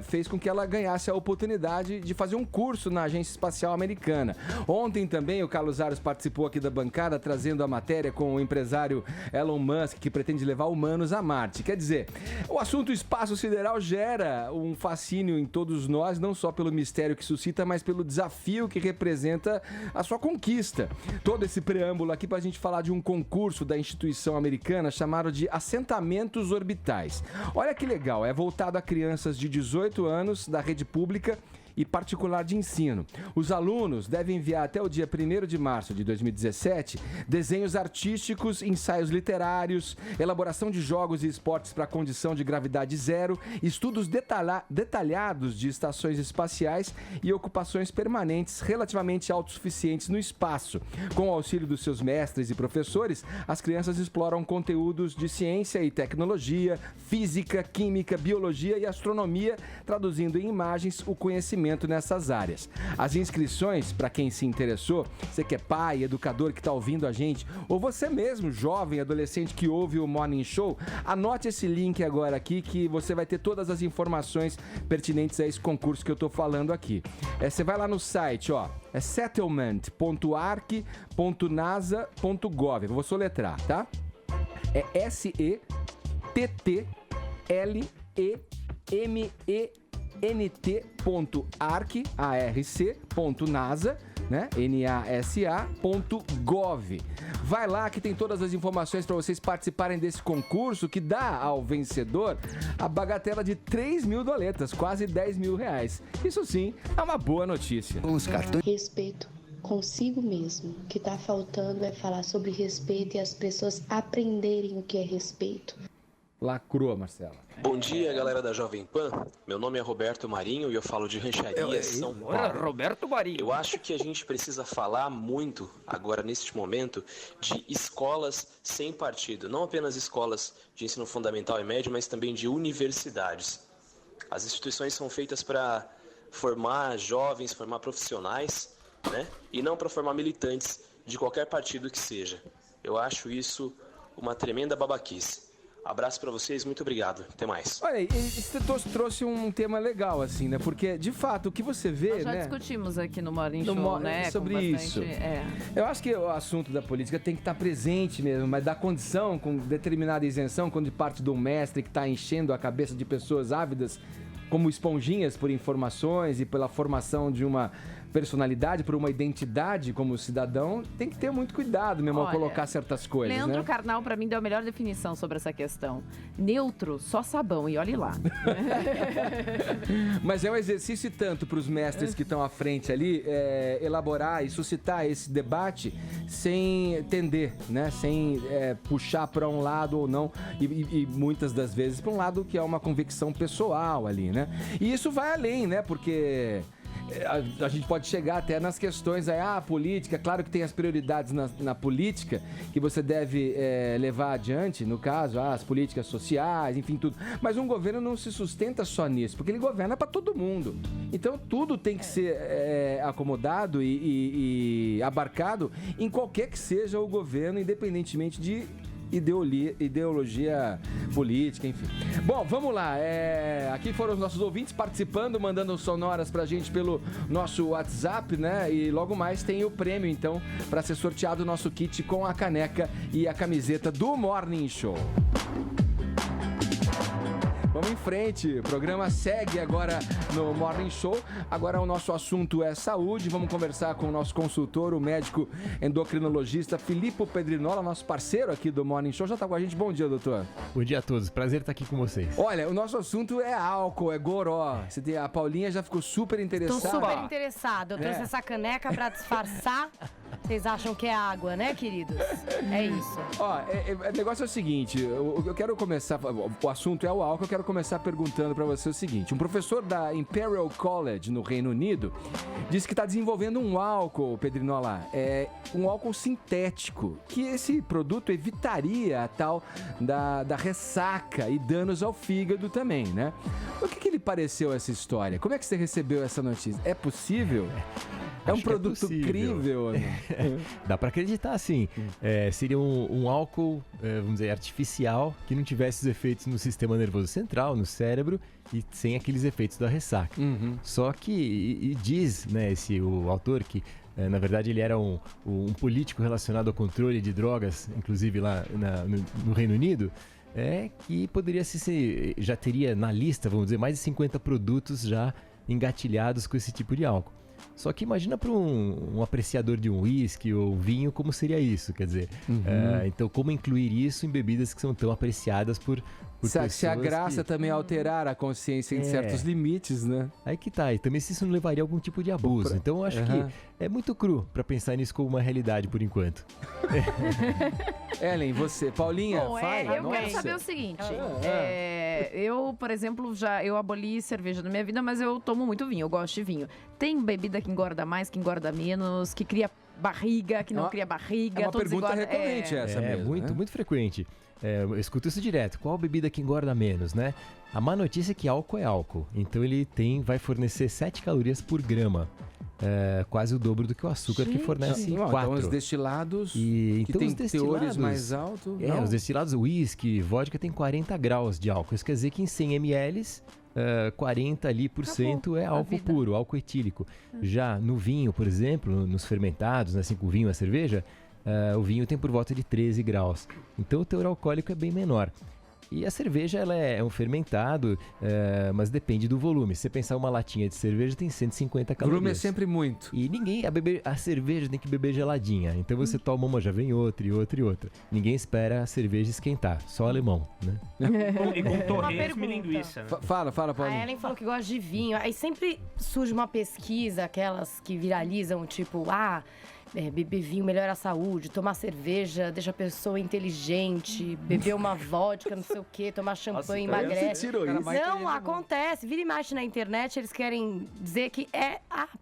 fez com que ela ganhasse a oportunidade de fazer um curso na Agência Espacial Americana. Ontem também o Carlos Aros participou aqui da bancada trazendo a matéria com o empresário Elon Musk, que pretende levar humanos a Marte. Quer dizer, o assunto espaço sideral gera um fascínio em todos nós, não só pelo mistério que suscita, mas pelo desafio que representa a sua conquista. Todo esse preâmbulo aqui pra gente falar de um concurso da instituição americana chamado de Assentamentos Orbitais. Olha que legal, é voltado a crianças de 18 anos da rede pública e particular de ensino. Os alunos devem enviar até o dia 1º de março de 2017 desenhos artísticos, ensaios literários, elaboração de jogos e esportes para condição de gravidade zero, estudos detalhados de estações espaciais e ocupações permanentes relativamente autossuficientes no espaço. Com o auxílio dos seus mestres e professores, as crianças exploram conteúdos de ciência e tecnologia, física, química, biologia e astronomia, traduzindo em imagens o conhecimento nessas áreas. As inscrições, para quem se interessou, você que é pai, educador que está ouvindo a gente, ou você mesmo, jovem, adolescente que ouve o Morning Show, anote esse link agora aqui que você vai ter todas as informações pertinentes a esse concurso que eu estou falando aqui. Você vai lá no site, é settlement.arc.nasa.gov. Vou soletrar, tá? É settlement.arc.nasa, né? NASA.gov. Vai lá que tem todas as informações para vocês participarem desse concurso que dá ao vencedor a bagatela de 3 mil doletas, quase 10 mil reais. Isso sim é uma boa notícia. Respeito consigo mesmo. O que tá faltando é falar sobre respeito e as pessoas aprenderem o que é respeito. Lacrou, Marcela. Bom dia, galera da Jovem Pan. Meu nome é Roberto Marinho e eu falo de Rancharia, São Paulo. Roberto Marinho. Eu acho que a gente precisa falar muito, agora neste momento, de escolas sem partido. Não apenas escolas de ensino fundamental e médio, mas também de universidades. As instituições são feitas para formar jovens, formar profissionais, né? E não para formar militantes de qualquer partido que seja. Eu acho isso uma tremenda babaquice. Abraço pra vocês, muito obrigado. Até mais. Olha aí, você trouxe um tema legal, assim, né? Porque, de fato, o que você vê, Nós já discutimos aqui no Morning Show, né? Sobre bastante, isso. Eu acho que o assunto da política tem que estar presente mesmo, mas dar condição, com determinada isenção, quando de parte de um mestre que está enchendo a cabeça de pessoas ávidas como esponjinhas por informações e pela formação de uma personalidade, por uma identidade como cidadão, tem que ter muito cuidado mesmo ao colocar certas coisas, Leandro né? Carnal, pra mim, deu a melhor definição sobre essa questão. Neutro, só sabão, e olhe lá. Mas é um exercício tanto para os mestres que estão à frente ali, elaborar e suscitar esse debate sem tender, né? Sem puxar para um lado ou não, e muitas das vezes para um lado que é uma convicção pessoal ali, né? E isso vai além, né? Porque a gente pode chegar até nas questões aí, a política, claro que tem as prioridades na política que você deve levar adiante, no caso, as políticas sociais, enfim, tudo. Mas um governo não se sustenta só nisso, porque ele governa para todo mundo. Então tudo tem que ser acomodado e abarcado em qualquer que seja o governo, independentemente de ideologia política, enfim. Bom, vamos lá. Aqui foram os nossos ouvintes participando, mandando sonoras pra gente pelo nosso WhatsApp, né? E logo mais tem o prêmio, então, pra ser sorteado o nosso kit com a caneca e a camiseta do Morning Show. Vamos em frente, o programa segue agora no Morning Show. Agora o nosso assunto é saúde. Vamos conversar com o nosso consultor, o médico endocrinologista Filippo Pedrinola, nosso parceiro aqui do Morning Show. Já está com a gente. Bom dia, doutor. Bom dia a todos. Prazer estar aqui com vocês. Olha, o nosso assunto é álcool, é goró. A Paulinha já ficou super interessada. Tô super interessada. Eu trouxe essa caneca para disfarçar. Vocês acham que é água, né, queridos? É isso. Ó, o negócio é o seguinte, eu quero começar, o assunto é o álcool, eu quero começar perguntando pra você o seguinte, um professor da Imperial College, no Reino Unido, disse que está desenvolvendo um álcool, Pedrinola, um álcool sintético, que esse produto evitaria a tal da ressaca e danos ao fígado também, né? O que lhe pareceu essa história? Como é que você recebeu essa notícia? É possível? É um produto crível, né? Dá pra acreditar, sim. Seria um álcool, vamos dizer, artificial, que não tivesse os efeitos no sistema nervoso central, no cérebro, e sem aqueles efeitos da ressaca. Uhum. Só que diz, né, o autor, que na verdade ele era um político relacionado ao controle de drogas, inclusive lá no Reino Unido, que poderia já teria na lista, vamos dizer, mais de 50 produtos já engatilhados com esse tipo de álcool. Só que imagina para um apreciador de um uísque ou vinho, como seria isso, quer dizer. Então, como incluir isso em bebidas que são tão apreciadas por pessoas se a graça também alterar a consciência em certos limites, né? Aí que tá, e também se isso não levaria a algum tipo de abuso. Então, eu acho que é muito cru para pensar nisso como uma realidade por enquanto. Ellen, você, Paulinha, fala. Eu quero saber o seguinte, eu, por exemplo, eu aboli cerveja na minha vida, mas eu tomo muito vinho, eu gosto de vinho. Tem bebida que engorda mais, que engorda menos, que cria barriga, que não cria barriga. É uma pergunta recorrente essa mesmo. Muito frequente. Eu escuto isso direto. Qual bebida que engorda menos, né? A má notícia é que álcool é álcool. Então ele vai fornecer 7 calorias por grama. Quase o dobro do que o açúcar, que fornece 4. Então os destilados, que tem teores mais altos... Os destilados, whisky, vodka, tem 40 graus de álcool. Isso quer dizer que em 100 ml... 40% ali é álcool puro, álcool etílico. Já no vinho, por exemplo, nos fermentados, né, assim, com o vinho e a cerveja, o vinho tem por volta de 13 graus. Então o teor alcoólico é bem menor. E a cerveja ela é um fermentado, mas depende do volume. Se você pensar uma latinha de cerveja, tem 150 calorias. O volume é sempre muito. E a cerveja tem que beber geladinha. Então você toma uma, já vem outra e outra e outra. Ninguém espera a cerveja esquentar, só alemão, né? E com torresmo e linguiça. Né? Fala, Paulinho. A Ellen falou que gosta de vinho. Aí sempre surge uma pesquisa, aquelas que viralizam, tipo, beber vinho melhora a saúde, tomar cerveja deixa a pessoa inteligente, beber uma vodka, não sei o quê, tomar champanhe emagrece. Não, acontece. Vira e mexe na internet, eles querem dizer que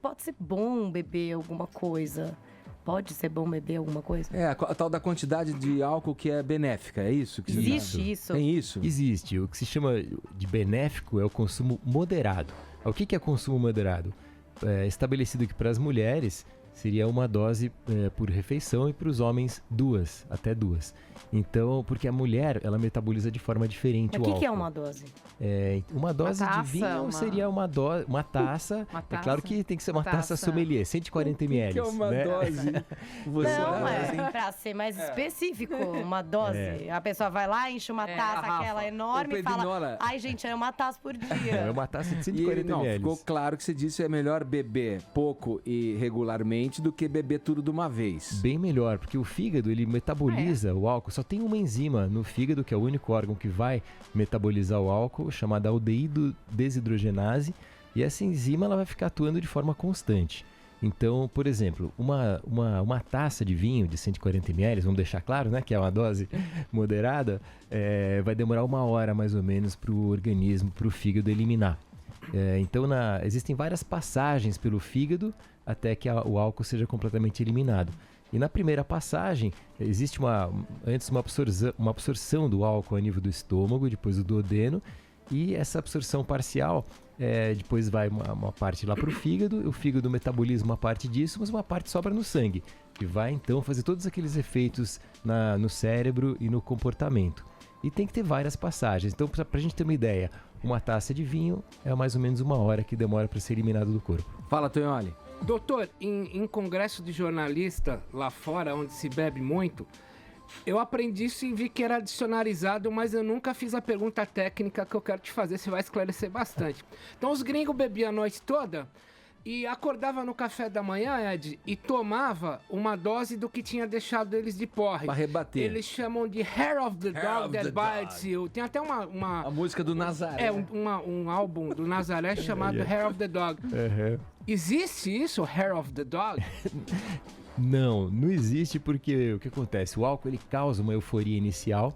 pode ser bom beber alguma coisa. Pode ser bom beber alguma coisa? A tal da quantidade de álcool que é benéfica, é isso? Que existe isso? Tem isso? Existe. O que se chama de benéfico é o consumo moderado. O que é consumo moderado? É estabelecido que para as mulheres seria uma dose por refeição e para os homens até duas. Então, porque a mulher, ela metaboliza de forma diferente o álcool. O que é uma dose? Uma dose de vinho seria uma taça. É claro que tem que ser uma taça sommelier, 140 ml. O que é uma dose? Pra ser mais específico, uma dose. A pessoa vai lá, enche uma taça, aquela enorme, e fala, ai gente, é uma taça por dia. É uma taça de 140 ml. Ficou claro que você disse que é melhor beber pouco e regularmente do que beber tudo de uma vez. Bem melhor, porque o fígado, ele metaboliza o álcool. Só tem uma enzima no fígado, que é o único órgão que vai metabolizar o álcool, chamada aldeído desidrogenase, e essa enzima ela vai ficar atuando de forma constante. Então, por exemplo, uma taça de vinho de 140 ml, vamos deixar claro, né, que é uma dose moderada, vai demorar 1 hora mais ou menos para o organismo, para o fígado eliminar. Então, existem várias passagens pelo fígado até que o álcool seja completamente eliminado. E na primeira passagem, existe antes uma absorção do álcool a nível do estômago, depois do duodeno, e essa absorção parcial, depois vai uma parte lá para o fígado metaboliza uma parte disso, mas uma parte sobra no sangue, que vai então fazer todos aqueles efeitos no cérebro e no comportamento. E tem que ter várias passagens. Então, para a gente ter uma ideia, uma taça de vinho é mais ou menos 1 hora que demora para ser eliminado do corpo. Fala, Tonholi. Doutor, em congresso de jornalista lá fora, onde se bebe muito, eu aprendi isso e vi que era dicionarizado, mas eu nunca fiz a pergunta técnica que eu quero te fazer, você vai esclarecer bastante. Então os gringos bebiam a noite toda e acordava no café da manhã, Ed, e tomava uma dose do que tinha deixado eles de porre. Pra rebater. Eles chamam de Hair of the Dog That Bites You. Tem até a música do Nazaré. Um álbum do Nazaré chamado Hair of the Dog. Existe isso, Hair of the Dog? Não existe, porque o que acontece? O álcool ele causa uma euforia inicial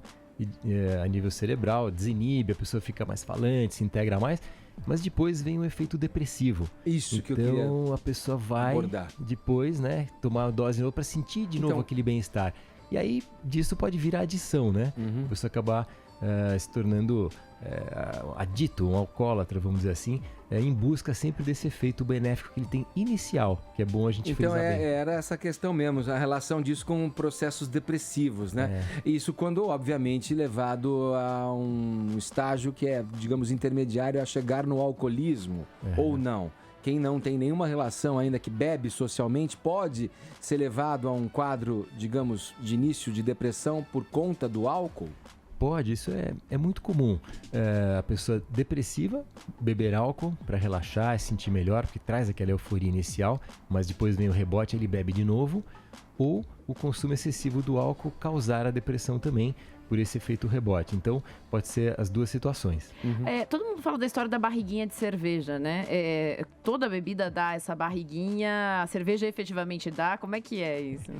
a nível cerebral, desinibe, a pessoa fica mais falante, se integra mais, mas depois vem um efeito depressivo. Isso que eu queria abordar. Então a pessoa vai depois, né, tomar uma dose de novo para sentir de novo aquele bem-estar. E aí disso pode virar adição, né? A pessoa acabar se tornando adito, um alcoólatra, vamos dizer assim, em busca sempre desse efeito benéfico que ele tem inicial, que é bom a gente frisar bem. Era essa questão mesmo, a relação disso com processos depressivos, né? Isso quando, obviamente, levado a um estágio que é, digamos, intermediário a chegar no alcoolismo, ou não. Quem não tem nenhuma relação ainda, que bebe socialmente, pode ser levado a um quadro, digamos, de início de depressão por conta do álcool? Pode, isso é muito comum. A pessoa depressiva beber álcool para relaxar e sentir melhor, porque traz aquela euforia inicial, mas depois vem o rebote, ele bebe de novo, ou o consumo excessivo do álcool causar a depressão também, por esse efeito rebote. Então, pode ser as duas situações. Todo mundo fala da história da barriguinha de cerveja, né? Toda bebida dá essa barriguinha, a cerveja efetivamente dá, como é que é isso?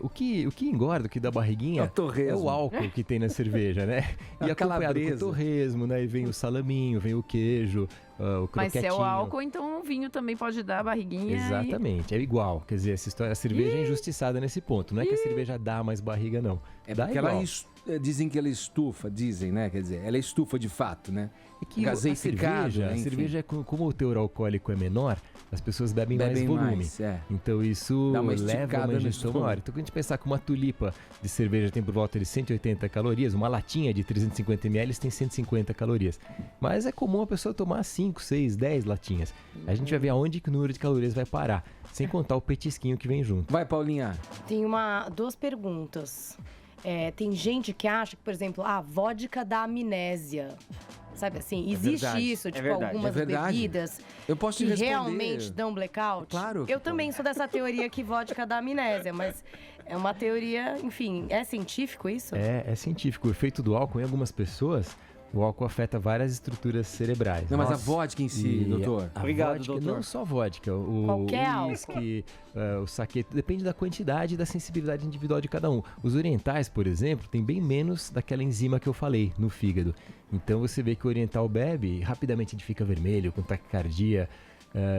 O que engorda, o que dá barriguinha é o álcool que tem na cerveja, né? E acompanhado com o torresmo, né? E vem o salaminho, vem o queijo, o croquetinho. Mas se é o álcool, então o vinho também pode dar barriguinha. Exatamente, é igual. Quer dizer, a cerveja é injustiçada nesse ponto. Não é que a cerveja dá mais barriga, não. Dá porque igual. Dizem que ela estufa, né? Quer dizer, ela estufa de fato, né? É que a cerveja, como o teor alcoólico é menor, as pessoas bebem mais volume. Então isso leva uma ingestão maior. Então, quando a gente pensar que uma tulipa de cerveja tem por volta de 180 calorias, uma latinha de 350 ml tem 150 calorias. Mas é comum a pessoa tomar 5, 6, 10 latinhas. A gente vai ver aonde que o número de calorias vai parar, sem contar o petisquinho que vem junto. Vai, Paulinha. Tem duas perguntas. Tem gente que acha que, por exemplo, a vodka dá amnésia. Sabe assim, existe isso, tipo, algumas bebidas que realmente dão blackout? Claro. Eu também sou dessa teoria que vodka dá amnésia, mas é uma teoria, enfim, é científico isso? É científico. O efeito do álcool em algumas pessoas, o álcool afeta várias estruturas cerebrais. Não, mas a vodka em si, doutor. Obrigado, doutor. Não só a vodka, o whisky, o saquê, depende da quantidade e da sensibilidade individual de cada um. Os orientais, por exemplo, tem bem menos daquela enzima que eu falei no fígado. Então você vê que o oriental bebe e rapidamente ele fica vermelho, com taquicardia,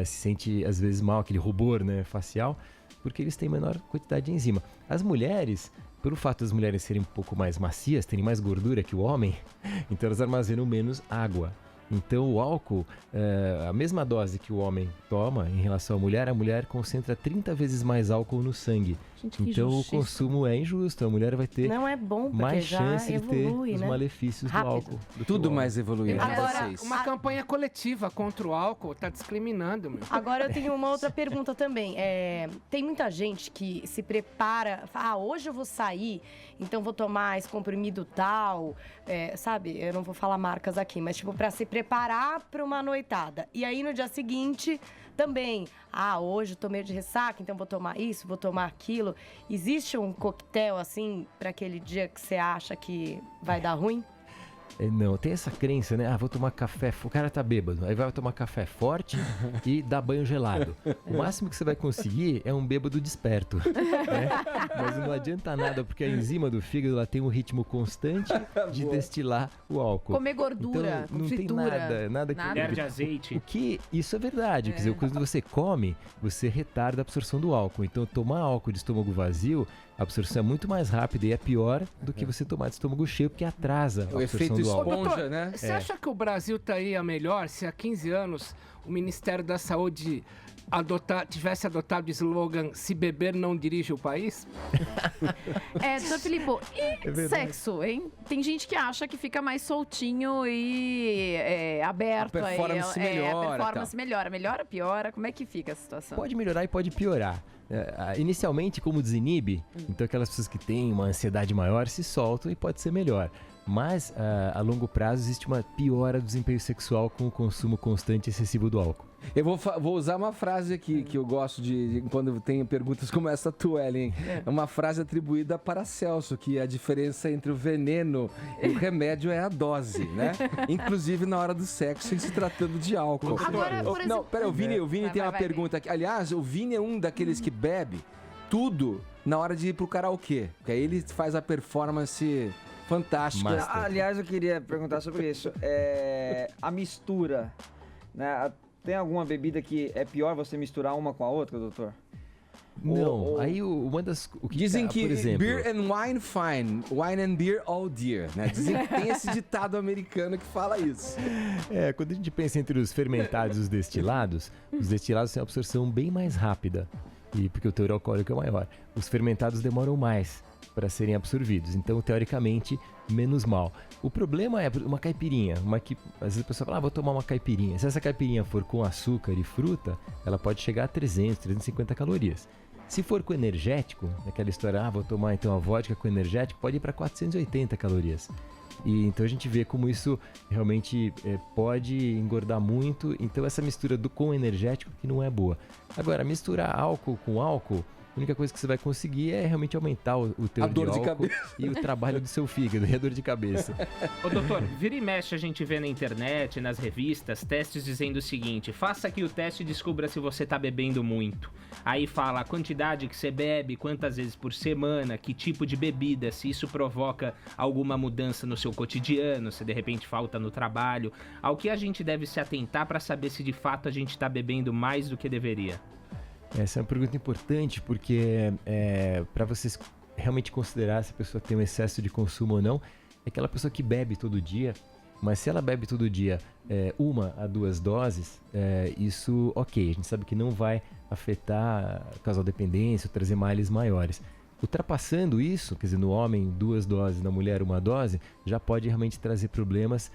se sente às vezes mal, aquele rubor, né, facial, porque eles têm menor quantidade de enzima. As mulheres, pelo fato das mulheres serem um pouco mais macias, terem mais gordura que o homem, então elas armazenam menos água. Então o álcool, a mesma dose que o homem toma em relação à mulher, a mulher concentra 30 vezes mais álcool no sangue. Gente, então o consumo é injusto, a mulher vai ter não é bom, mais já chance evolui, de ter os malefícios rápido. do álcool. Tudo mais evoluído. Agora, uma campanha coletiva contra o álcool tá discriminando, meu. Agora eu tenho uma outra pergunta também. Tem muita gente que se prepara, fala, hoje eu vou sair, então vou tomar esse comprimido tal, sabe? Eu não vou falar marcas aqui, mas tipo, pra se preparar pra uma noitada. E aí no dia seguinte também, hoje eu tô meio de ressaca, então vou tomar isso, vou tomar aquilo. Existe um coquetel assim pra aquele dia que você acha que vai dar ruim? Não, tem essa crença, né? Vou tomar café, o cara tá bêbado, aí vai tomar café forte e dar banho gelado. O máximo que você vai conseguir é um bêbado desperto, né? Mas não adianta nada, porque a enzima do fígado ela tem um ritmo constante de destilar o álcool. Comer gordura, então, não fritura, tem nada que... Perde azeite. Isso é verdade, quer dizer, quando você come, você retarda a absorção do álcool. Então, tomar álcool de estômago vazio, a absorção é muito mais rápida e é pior do que você tomar de estômago cheio, porque atrasa a absorção do álcool. Esponja, né? Você acha que o Brasil estaria melhor se há 15 anos o Ministério da Saúde tivesse adotado o slogan "se beber não dirige o país"? Doutor Filippo, e sexo, hein? Tem gente que acha que fica mais soltinho e aberto. A performance melhora. A performance melhora. Melhora, piora? Como é que fica a situação? Pode melhorar e pode piorar. Inicialmente, como desinibe, então aquelas pessoas que têm uma ansiedade maior se soltam e pode ser melhor. Mas, a longo prazo, existe uma piora do desempenho sexual com o consumo constante e excessivo do álcool. Eu vou usar uma frase aqui que eu gosto de quando tenho perguntas como essa tua, Ellen. É uma frase atribuída para Celso, que a diferença entre o veneno e o remédio é a dose, né? Inclusive na hora do sexo, em se tratando de álcool. Agora, por exemplo... Não, pera, o Vini tem uma pergunta aqui. Aliás, o Vini é um daqueles que bebe tudo na hora de ir pro karaokê. Porque aí ele faz a performance... fantástica. Aliás, eu queria perguntar sobre isso. A mistura, né? Tem alguma bebida que é pior você misturar uma com a outra, doutor? Não, aí uma das... Dizem que por exemplo, beer and wine fine, wine and beer all dear, né? Dizem que tem esse ditado americano que fala isso. Quando a gente pensa entre os fermentados e os destilados têm uma absorção bem mais rápida, porque o teor alcoólico é maior. Os fermentados demoram mais para serem absorvidos, então teoricamente menos mal. O problema é uma caipirinha, às vezes a pessoa fala, vou tomar uma caipirinha. Se essa caipirinha for com açúcar e fruta, ela pode chegar a 300, 350 calorias. Se for com energético, aquela história, vou tomar então a vodka com energético, pode ir para 480 calorias. E então a gente vê como isso realmente pode engordar muito. Então essa mistura com energético que não é boa. Agora, misturar álcool com álcool, a única coisa que você vai conseguir é realmente aumentar o teor de álcool e o trabalho do seu fígado e a dor de cabeça. Ô doutor, vira e mexe a gente vê na internet, nas revistas, testes dizendo o seguinte: faça aqui o teste e descubra se você tá bebendo muito. Aí fala a quantidade que você bebe, quantas vezes por semana, que tipo de bebida, se isso provoca alguma mudança no seu cotidiano, se de repente falta no trabalho. Ao que a gente deve se atentar para saber se de fato a gente tá bebendo mais do que deveria? Essa é uma pergunta importante, porque para vocês realmente considerar se a pessoa tem um excesso de consumo ou não, é aquela pessoa que bebe todo dia, mas se ela bebe todo dia 1 a 2 doses, isso ok, a gente sabe que não vai afetar, causar dependência ou trazer males maiores. Ultrapassando isso, quer dizer, no homem 2 doses, na mulher 1 dose, já pode realmente trazer problemas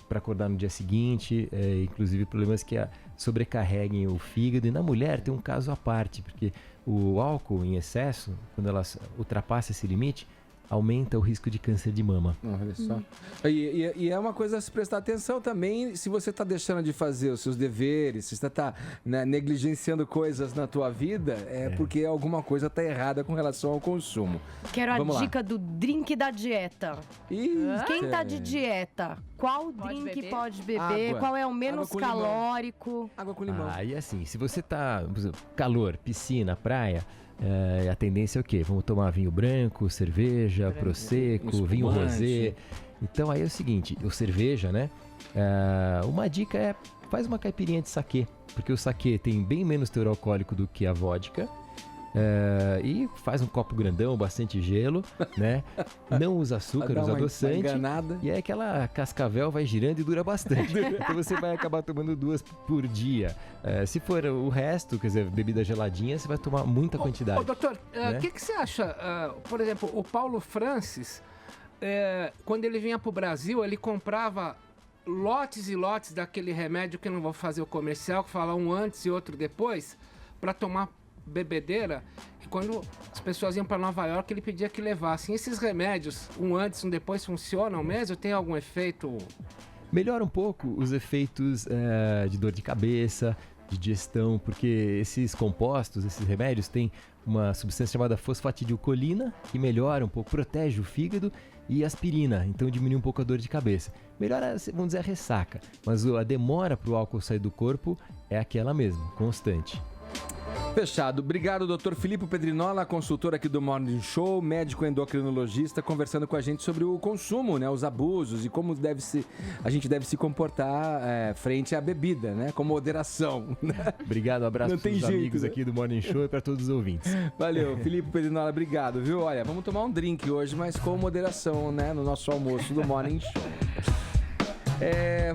para acordar no dia seguinte, inclusive problemas que sobrecarreguem o fígado. E na mulher tem um caso à parte, porque o álcool em excesso, quando ela ultrapassa esse limite, aumenta o risco de câncer de mama. Olha só. E é uma coisa a se prestar atenção também, se você está deixando de fazer os seus deveres, se você está negligenciando coisas na tua vida, porque alguma coisa está errada com relação ao consumo. Quero a dica do drink da dieta. Quem tá de dieta, qual drink pode beber? Qual é o menos calórico? Água com limão. E assim, se você tá, por exemplo, calor, piscina, praia, a tendência é o quê? Vamos tomar vinho branco, cerveja, prosecco, vinho rosé. Então aí é o seguinte, cerveja, né? Uma dica faz uma caipirinha de saquê, porque o saquê tem bem menos teor alcoólico do que a vodka E faz um copo grandão, bastante gelo, né? Não usa açúcar, usa adoçante. E aí aquela cascavel vai girando e dura bastante. Então você vai acabar tomando 2 por dia. Se for o resto, quer dizer, bebida geladinha, você vai tomar muita quantidade. Doutor, o que você acha? Por exemplo, o Paulo Francis, quando ele vinha pro Brasil, ele comprava lotes e lotes daquele remédio, que eu não vou fazer o comercial, que fala um antes e outro depois, para tomar bebedeira. E quando as pessoas iam para Nova York, ele pedia que levassem. Esses remédios, um antes e um depois, funcionam mesmo? Tem algum efeito? Melhora um pouco os efeitos de dor de cabeça, de digestão, porque esses compostos, esses remédios, têm uma substância chamada fosfatidilcolina, que melhora um pouco, protege o fígado, e aspirina, então diminui um pouco a dor de cabeça. Melhora, vamos dizer, a ressaca, mas a demora para o álcool sair do corpo é aquela mesmo, constante. Fechado. Obrigado, Dr. Filipe Pedrinola, consultor aqui do Morning Show, médico endocrinologista, conversando com a gente sobre o consumo, né, os abusos e como a gente deve se comportar frente à bebida, né, com moderação. Né? Obrigado, abraço para os amigos aqui do Morning Show e para todos os ouvintes. Valeu, Filipe Pedrinola, obrigado, viu? Olha, vamos tomar um drink hoje, mas com moderação, né, no nosso almoço do Morning Show.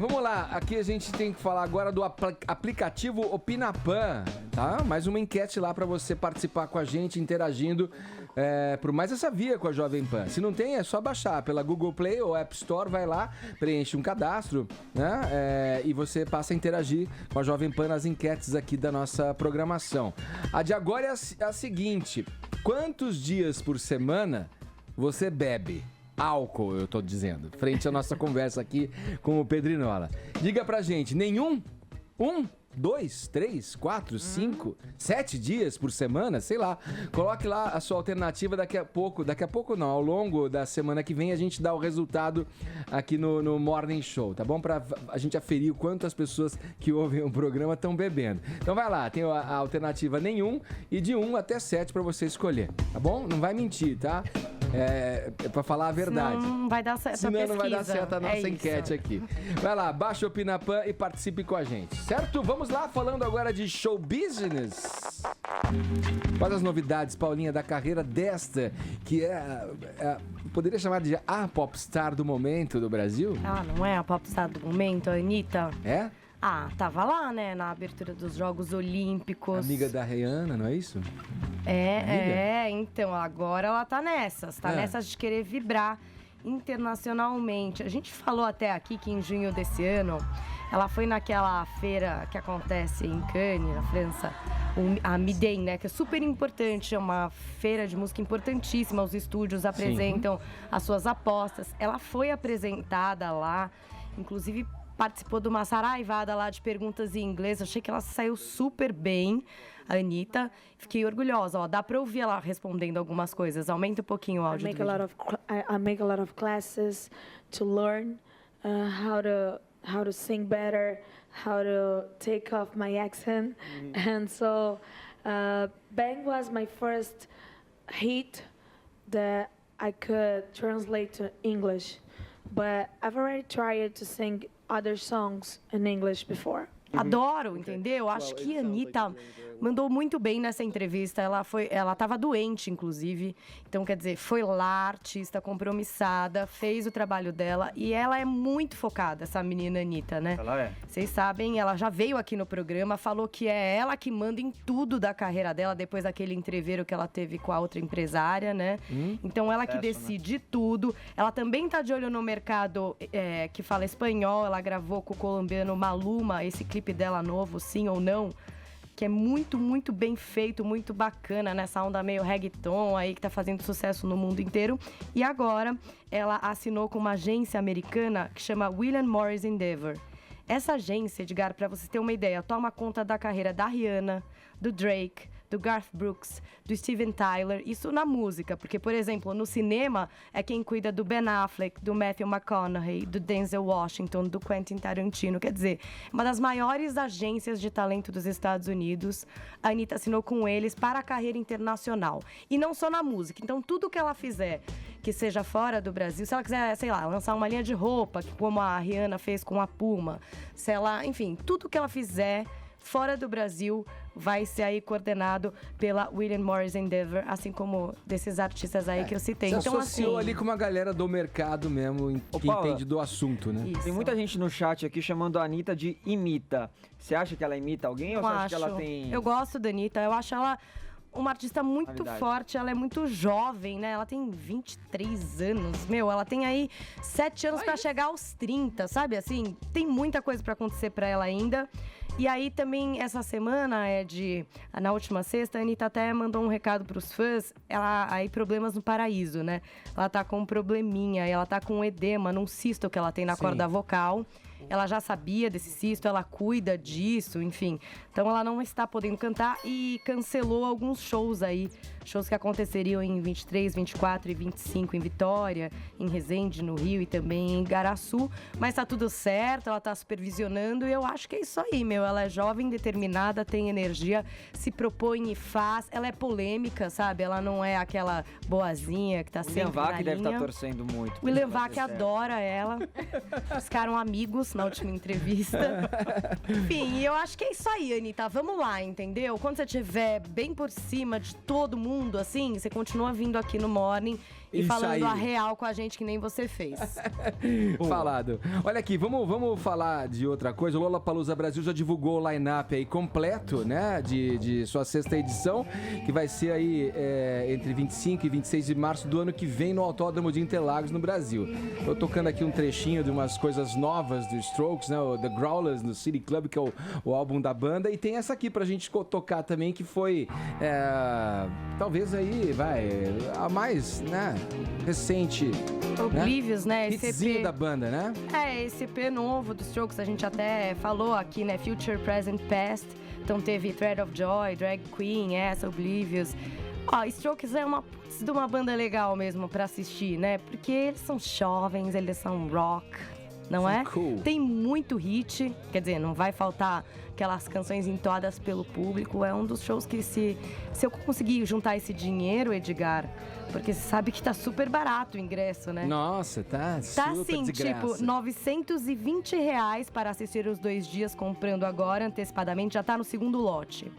Vamos lá, aqui a gente tem que falar agora do aplicativo Opinapan, tá? Mais uma enquete lá para você participar com a gente, interagindo por mais essa via com a Jovem Pan. Se não tem, é só baixar pela Google Play ou App Store, vai lá, preenche um cadastro, né? E você passa a interagir com a Jovem Pan nas enquetes aqui da nossa programação. A de agora é a seguinte: quantos dias por semana você bebe? Álcool, eu tô dizendo, frente à nossa conversa aqui com o Pedrinola. Diga pra gente, nenhum? 1, 2, 3, 4, 5, 7 dias por semana, sei lá. Coloque lá a sua alternativa daqui a pouco não, ao longo da semana que vem a gente dá o resultado aqui no Morning Show, tá bom? Pra a gente aferir o quanto as pessoas que ouvem o programa estão bebendo. Então vai lá, tem a alternativa nenhum e de 1 até 7 pra você escolher, tá bom? Não vai mentir, tá? É pra falar a verdade. Senão não vai dar certo a pesquisa. Senão não vai dar certo a nossa enquete aqui. Vai lá, baixa o Opinapan e participe com a gente, certo? Vamos lá, falando agora de show business. Quais as novidades, Paulinha, da carreira desta, que poderia chamar de a popstar do momento do Brasil? Não é a popstar do momento, a Anitta? É? Tava lá, né, na abertura dos Jogos Olímpicos. Amiga da Rihanna, não é isso? Então, agora ela tá nessas de querer vibrar internacionalmente. A gente falou até aqui que em junho desse ano, ela foi naquela feira que acontece em Cannes, na França, a Midem, né, que é super importante, é uma feira de música importantíssima, os estúdios apresentam as suas apostas. Ela foi apresentada lá, inclusive participou de uma saraivada lá de perguntas em inglês. Achei que ela saiu super bem, a Anitta. Fiquei orgulhosa, dá pra ouvir ela respondendo algumas coisas. Aumenta um pouquinho o áudio. I make a lot of classes to learn how to sing better, how to take off my accent. And so Bang was my first hit that I could translate to English. But I've already tried to sing other songs in English before. Adoro, entendeu? Acho que a Anitta mandou muito bem nessa entrevista. Ela estava doente, inclusive. Então, quer dizer, foi lá, artista compromissada, fez o trabalho dela. E ela é muito focada, essa menina Anitta, né? Ela é. Vocês sabem, ela já veio aqui no programa, falou que é ela que manda em tudo da carreira dela, depois daquele entreveiro que ela teve com a outra empresária, né? Então, ela que decide tudo. Ela também tá de olho no mercado que fala espanhol. Ela gravou com o colombiano Maluma esse clipe dela novo, Sim ou Não, que é muito, muito bem feito, muito bacana, nessa onda meio reggaeton aí que tá fazendo sucesso no mundo inteiro. E agora ela assinou com uma agência americana que chama William Morris Endeavor. Essa agência, Edgar, pra você ter uma ideia, toma conta da carreira da Rihanna, do Drake, do Garth Brooks, do Steven Tyler, isso na música, porque, por exemplo, no cinema é quem cuida do Ben Affleck, do Matthew McConaughey, do Denzel Washington, do Quentin Tarantino, quer dizer, uma das maiores agências de talento dos Estados Unidos. A Anitta assinou com eles para a carreira internacional, e não só na música. Então, tudo que ela fizer que seja fora do Brasil, se ela quiser, sei lá, lançar uma linha de roupa, como a Rihanna fez com a Puma, se ela, enfim, tudo que ela fizer fora do Brasil vai ser aí coordenado pela William Morris Endeavor, assim como desses artistas aí que eu citei. Você Então, associou assim, ali com uma galera do mercado mesmo, que Paula, entende do assunto, né? Isso. Tem muita gente no chat aqui chamando a Anitta de imita. Você acha que ela imita alguém ou você acha que ela tem... Eu gosto da Anitta, eu acho ela uma artista muito Qualidade. forte, ela é muito jovem, né? Ela tem 23 anos, ela tem aí 7 anos pra chegar aos 30, sabe? Assim, tem muita coisa pra acontecer pra ela ainda. E aí também, essa semana, na última sexta, a Anitta até mandou um recado pros fãs, aí problemas no paraíso, né? Ela tá com um probleminha, ela tá com um edema num cisto que ela tem na corda vocal. Ela já sabia desse cisto, ela cuida disso, enfim. Então ela não está podendo cantar e cancelou alguns shows aí. Shows que aconteceriam em 23, 24 e 25 em Vitória, em Resende, no Rio e também em Garaçu. Mas tá tudo certo, ela tá supervisionando e eu acho que é isso aí, Ela é jovem, determinada, tem energia, se propõe e faz. Ela é polêmica, sabe? Ela não é aquela boazinha que tá sempre na linha. William Vac deve estar torcendo muito. William Vac adora ela. Eles ficaram amigos na última entrevista. Enfim, eu acho que é isso aí, Anitta. Vamos lá, entendeu? Quando você estiver bem por cima de todo mundo, assim, você continua vindo aqui no Morning e Isso falando aí. a real com a gente, que nem você fez. Falado. Olha aqui, vamos falar de outra coisa. O Lollapalooza Brasil já divulgou o line-up aí completo, né? De sua sexta edição, que vai ser aí entre 25 e 26 de março do ano que vem no Autódromo de Interlagos, no Brasil. Tô tocando aqui um trechinho de umas coisas novas do Strokes, né? O The Growlers no City Club, que é o álbum da banda. E tem essa aqui pra gente tocar também, que foi talvez aí, a mais, né? Recente. Oblivious, né? Esse Hitzinho EP da banda, né? Esse EP novo dos Strokes, a gente até falou aqui, né? Future, Present, Past. Então teve Thread of Joy, Drag Queen, essa, Oblivious. Strokes é de uma banda legal mesmo pra assistir, né? Porque eles são jovens, eles são rock, não é? Cool. Tem muito hit, quer dizer, não vai faltar aquelas canções entoadas pelo público. É um dos shows que se eu conseguir juntar esse dinheiro, Edgar, porque você sabe que tá super barato o ingresso, né? Nossa, tá super assim, de graça. tipo, R$920 para assistir os 2 dias comprando agora, antecipadamente, já tá no segundo lote.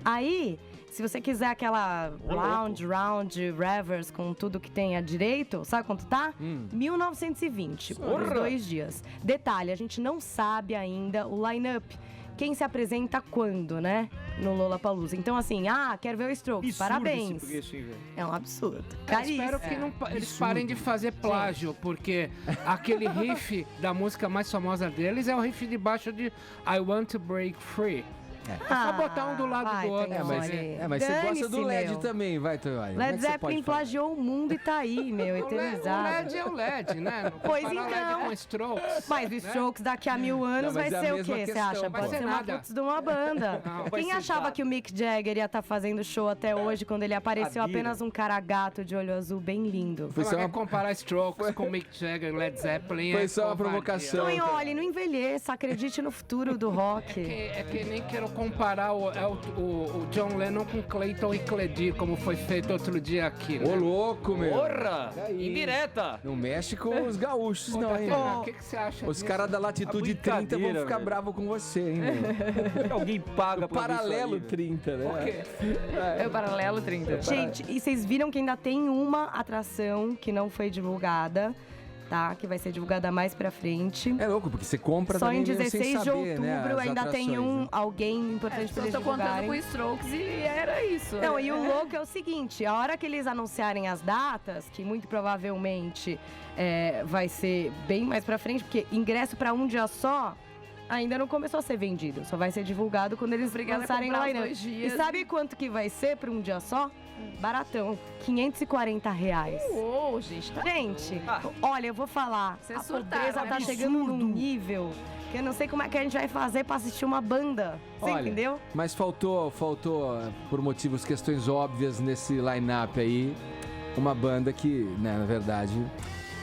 Aí, se você quiser aquela round, revers com tudo que tem a direito, sabe quanto tá? 1.920 por os 2 dias. Detalhe, a gente não sabe ainda o line-up. Quem se apresenta quando, né? No Lollapalooza. Então, assim, quero ver o Strokes. Parabéns. É um absurdo. Espero que eles parem de fazer plágio, porque aquele riff da música mais famosa deles é o riff de baixo de I Want to Break Free. É só botar um do lado do outro. Mas você gosta do LED também, vai, Toyai. Led Zeppelin plagiou o mundo e tá aí, eternizado. O LED é o LED, né? Pois então. LED com Strokes. Mas o Strokes daqui a 1000 anos vai ser o quê, você acha? Vai Pode ser ser uma putz de uma banda. Quem achava que o Mick Jagger ia estar fazendo show até hoje, quando ele apareceu apenas um cara gato de olho azul bem lindo? Quer comparar Strokes com Mick Jagger, Led Zeppelin. Foi só uma provocação. Então, olha, não envelheça, acredite no futuro do rock. É que nem quero comparar o John Lennon com Clayton e Cledir, como foi feito outro dia aqui. Ô, louco, meu. Porra! Indireta! Não mexe com os gaúchos, não, hein? O que você acha Os caras da Latitude 30 vão ficar bravos com você, hein, meu? Alguém paga pra Paralelo isso aí, 30, né? É o Paralelo 30. Gente, e vocês viram que ainda tem uma atração que não foi divulgada, tá? Que vai ser divulgada mais pra frente. É louco, porque você compra só também em 16 sem saber, de outubro, né, ainda tem alguém importante pra eles Só tô contando divulgarem. com Strokes e era isso. Não, e o louco é o seguinte, a hora que eles anunciarem as datas, que muito provavelmente vai ser bem mais pra frente, porque ingresso pra um dia só ainda não começou a ser vendido, só vai ser divulgado quando eles lançarem o line-up. E sabe quanto que vai ser pra um dia só? Baratão, R$540. Uou, gente. Gente, olha, eu vou falar, Vocês a surtaram, pobreza tá absurdo. chegando num nível que eu não sei como é que a gente vai fazer pra assistir uma banda. Você entendeu? Mas faltou, por motivos, questões óbvias nesse line-up aí, uma banda que, né, na verdade,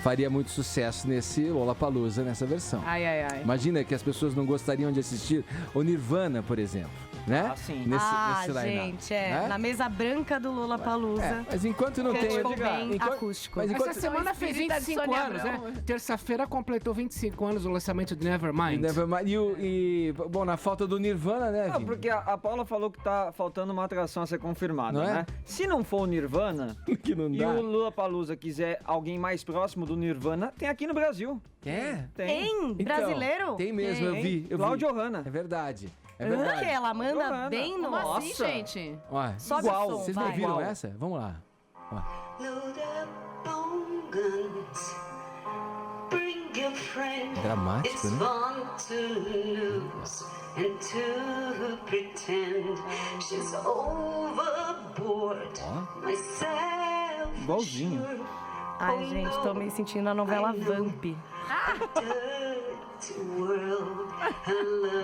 faria muito sucesso nesse Lollapalooza, nessa versão. Ai. Imagina que as pessoas não gostariam de assistir o Nirvana, por exemplo. né? Sim. Nesse line-up, gente, né? na mesa branca do Lollapalooza. Mas enquanto não tem... Ficou bem acústico. Essa semana fez 25 anos, né? Terça-feira completou 25 anos o lançamento do Nevermind. Bom, na falta do Nirvana, né, Vini? Porque a Paula falou que tá faltando uma atração a ser confirmada, Não é? né? Se não for o Nirvana que não e dá. o Lollapalooza quiser alguém mais próximo do Nirvana, tem aqui no Brasil. Tem? Brasileiro? Tem mesmo, eu vi. Cláudio Hanna. É verdade. É Porque verdade. ela manda bem no... Como assim, gente? Olha, Sobe igual. o som, Vocês não vai. viram essa? Vamos lá. Ó. Dramático, né? Igualzinho. Ai, gente, tô me sentindo na novela Vamp.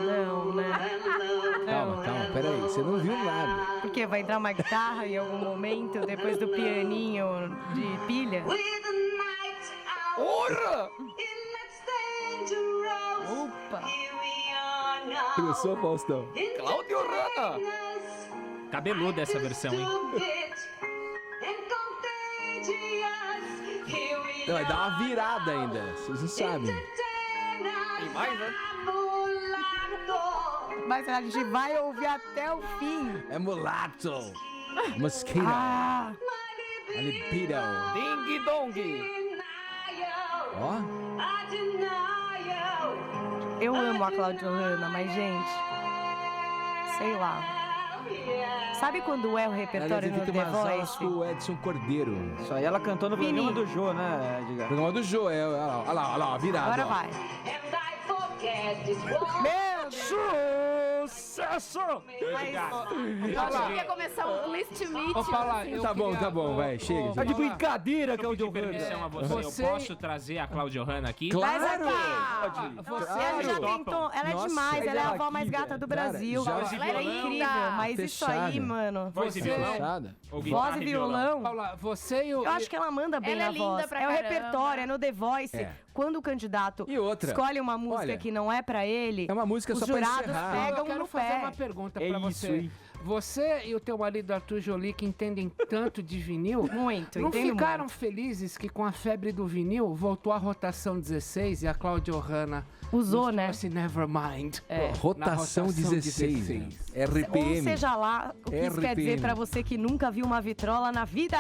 Não, né? Calma, peraí. Você não viu nada. Porque vai entrar uma guitarra em algum momento, depois do pianinho de pilha? Porra! Opa! Começou, Faustão. Cláudio Hanna! Cabeluda essa versão, hein? Não, vai dar uma virada ainda. Vocês não sabem. Tem mais, né? Mas a gente vai ouvir até o fim. É Mulatto. Mosquito. Ah, A libido. Ding dong. Ó. eu amo a Cláudia Hanna, mas, gente, sei lá. Sabe quando é o repertório no The Voice? Com o Edson Cordeiro. Isso aí ela cantou no programa do Jô, né, Edgar? Programa do Jô, olha lá, virado. Agora ó. vai. Meu Deus! Sucesso! Eu queria começar um list meet. Ô, Paula, assim. eu Tá bom, queria- tá bom, vai, chega. Tá de brincadeira, Eu Cláudio pedi permissão a Hanna. você. Eu posso trazer a Cláudia Hanna aqui? Claro! Você ela já tentou, ela é Nossa, demais, ela é a avó aqui, mais gata velho. do Cara, Brasil. já- Ela é violão, incrível, mas isso aí, fechada. mano. Voz e Você... violão? Fechada. Ou Voz guitarra e violão. Paula, você e o... Eu acho que ela manda bem Ela é na linda voz. pra É o caramba. repertório, é no The Voice. É. Quando o candidato E outra, escolhe uma música olha, que não é pra ele, é uma música os só pra jurados encerrar. pegam Eu quero no fazer pé. uma pergunta É pra isso, você. hein? Você e o teu marido Arthur Jolie, que entendem tanto de vinil, Muito, não entendo ficaram muito. felizes que com a febre do vinil voltou a rotação 16 e a Cláudia Hanna Usou, né? trouxe Nevermind. É. Rotação 16. Ou RPM. seja lá, o que isso quer RPM. dizer pra você que nunca viu uma vitrola na vida.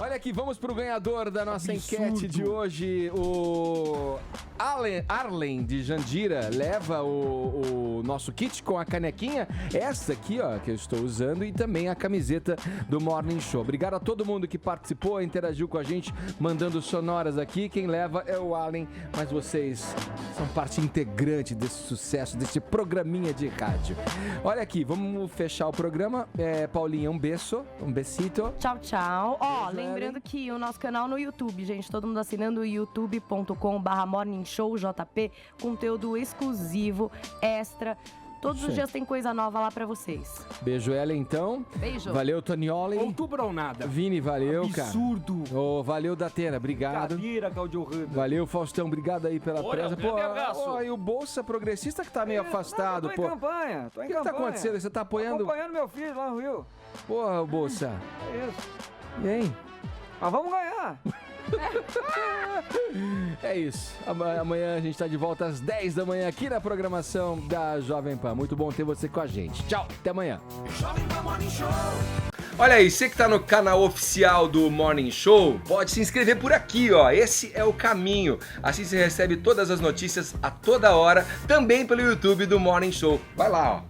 Olha aqui, vamos pro ganhador da nossa enquete de hoje. O Arlen de Jandira leva o nosso kit com a canequinha. Essa aqui, ó, que eu estou usando, e também a camiseta do Morning Show. Obrigado a todo mundo que participou, interagiu com a gente, mandando sonoras aqui. Quem leva é o Arlen, mas vocês são parte integrante desse sucesso, desse programinha de rádio. Olha aqui, vamos fechar o programa. Paulinha, um beijo, um besito. Tchau, tchau. Ó, Beijo, lembrando que o nosso canal no YouTube, gente, todo mundo assinando youtube.com/morningshowjp, conteúdo exclusivo, extra. Todos os Sim. dias tem coisa nova lá pra vocês. Beijo, ela, então. Beijo. Valeu, Tonioli. Outubro ou nada. Vini, valeu, Absurdo. cara. Valeu, Datena, obrigado. Cadeira, Cláudio Hanna. Valeu, Faustão, obrigado aí pela Olha, presa. um grande abraço. E o Bolsa Progressista que tá meio afastado, Tô pô. em campanha, tô em O que campanha. tá acontecendo? Você tá apoiando? Tô acompanhando meu filho lá no Rio. Porra, o Bolsa. É isso. E aí? Mas vamos ganhar. É isso. Amanhã a gente tá de volta às 10 da manhã aqui na programação da Jovem Pan. Muito bom ter você com a gente. Tchau, até amanhã. Olha aí, você que tá no canal oficial do Morning Show, pode se inscrever por aqui, ó. Esse é o caminho. Assim você recebe todas as notícias a toda hora, também pelo YouTube do Morning Show. Vai lá, ó.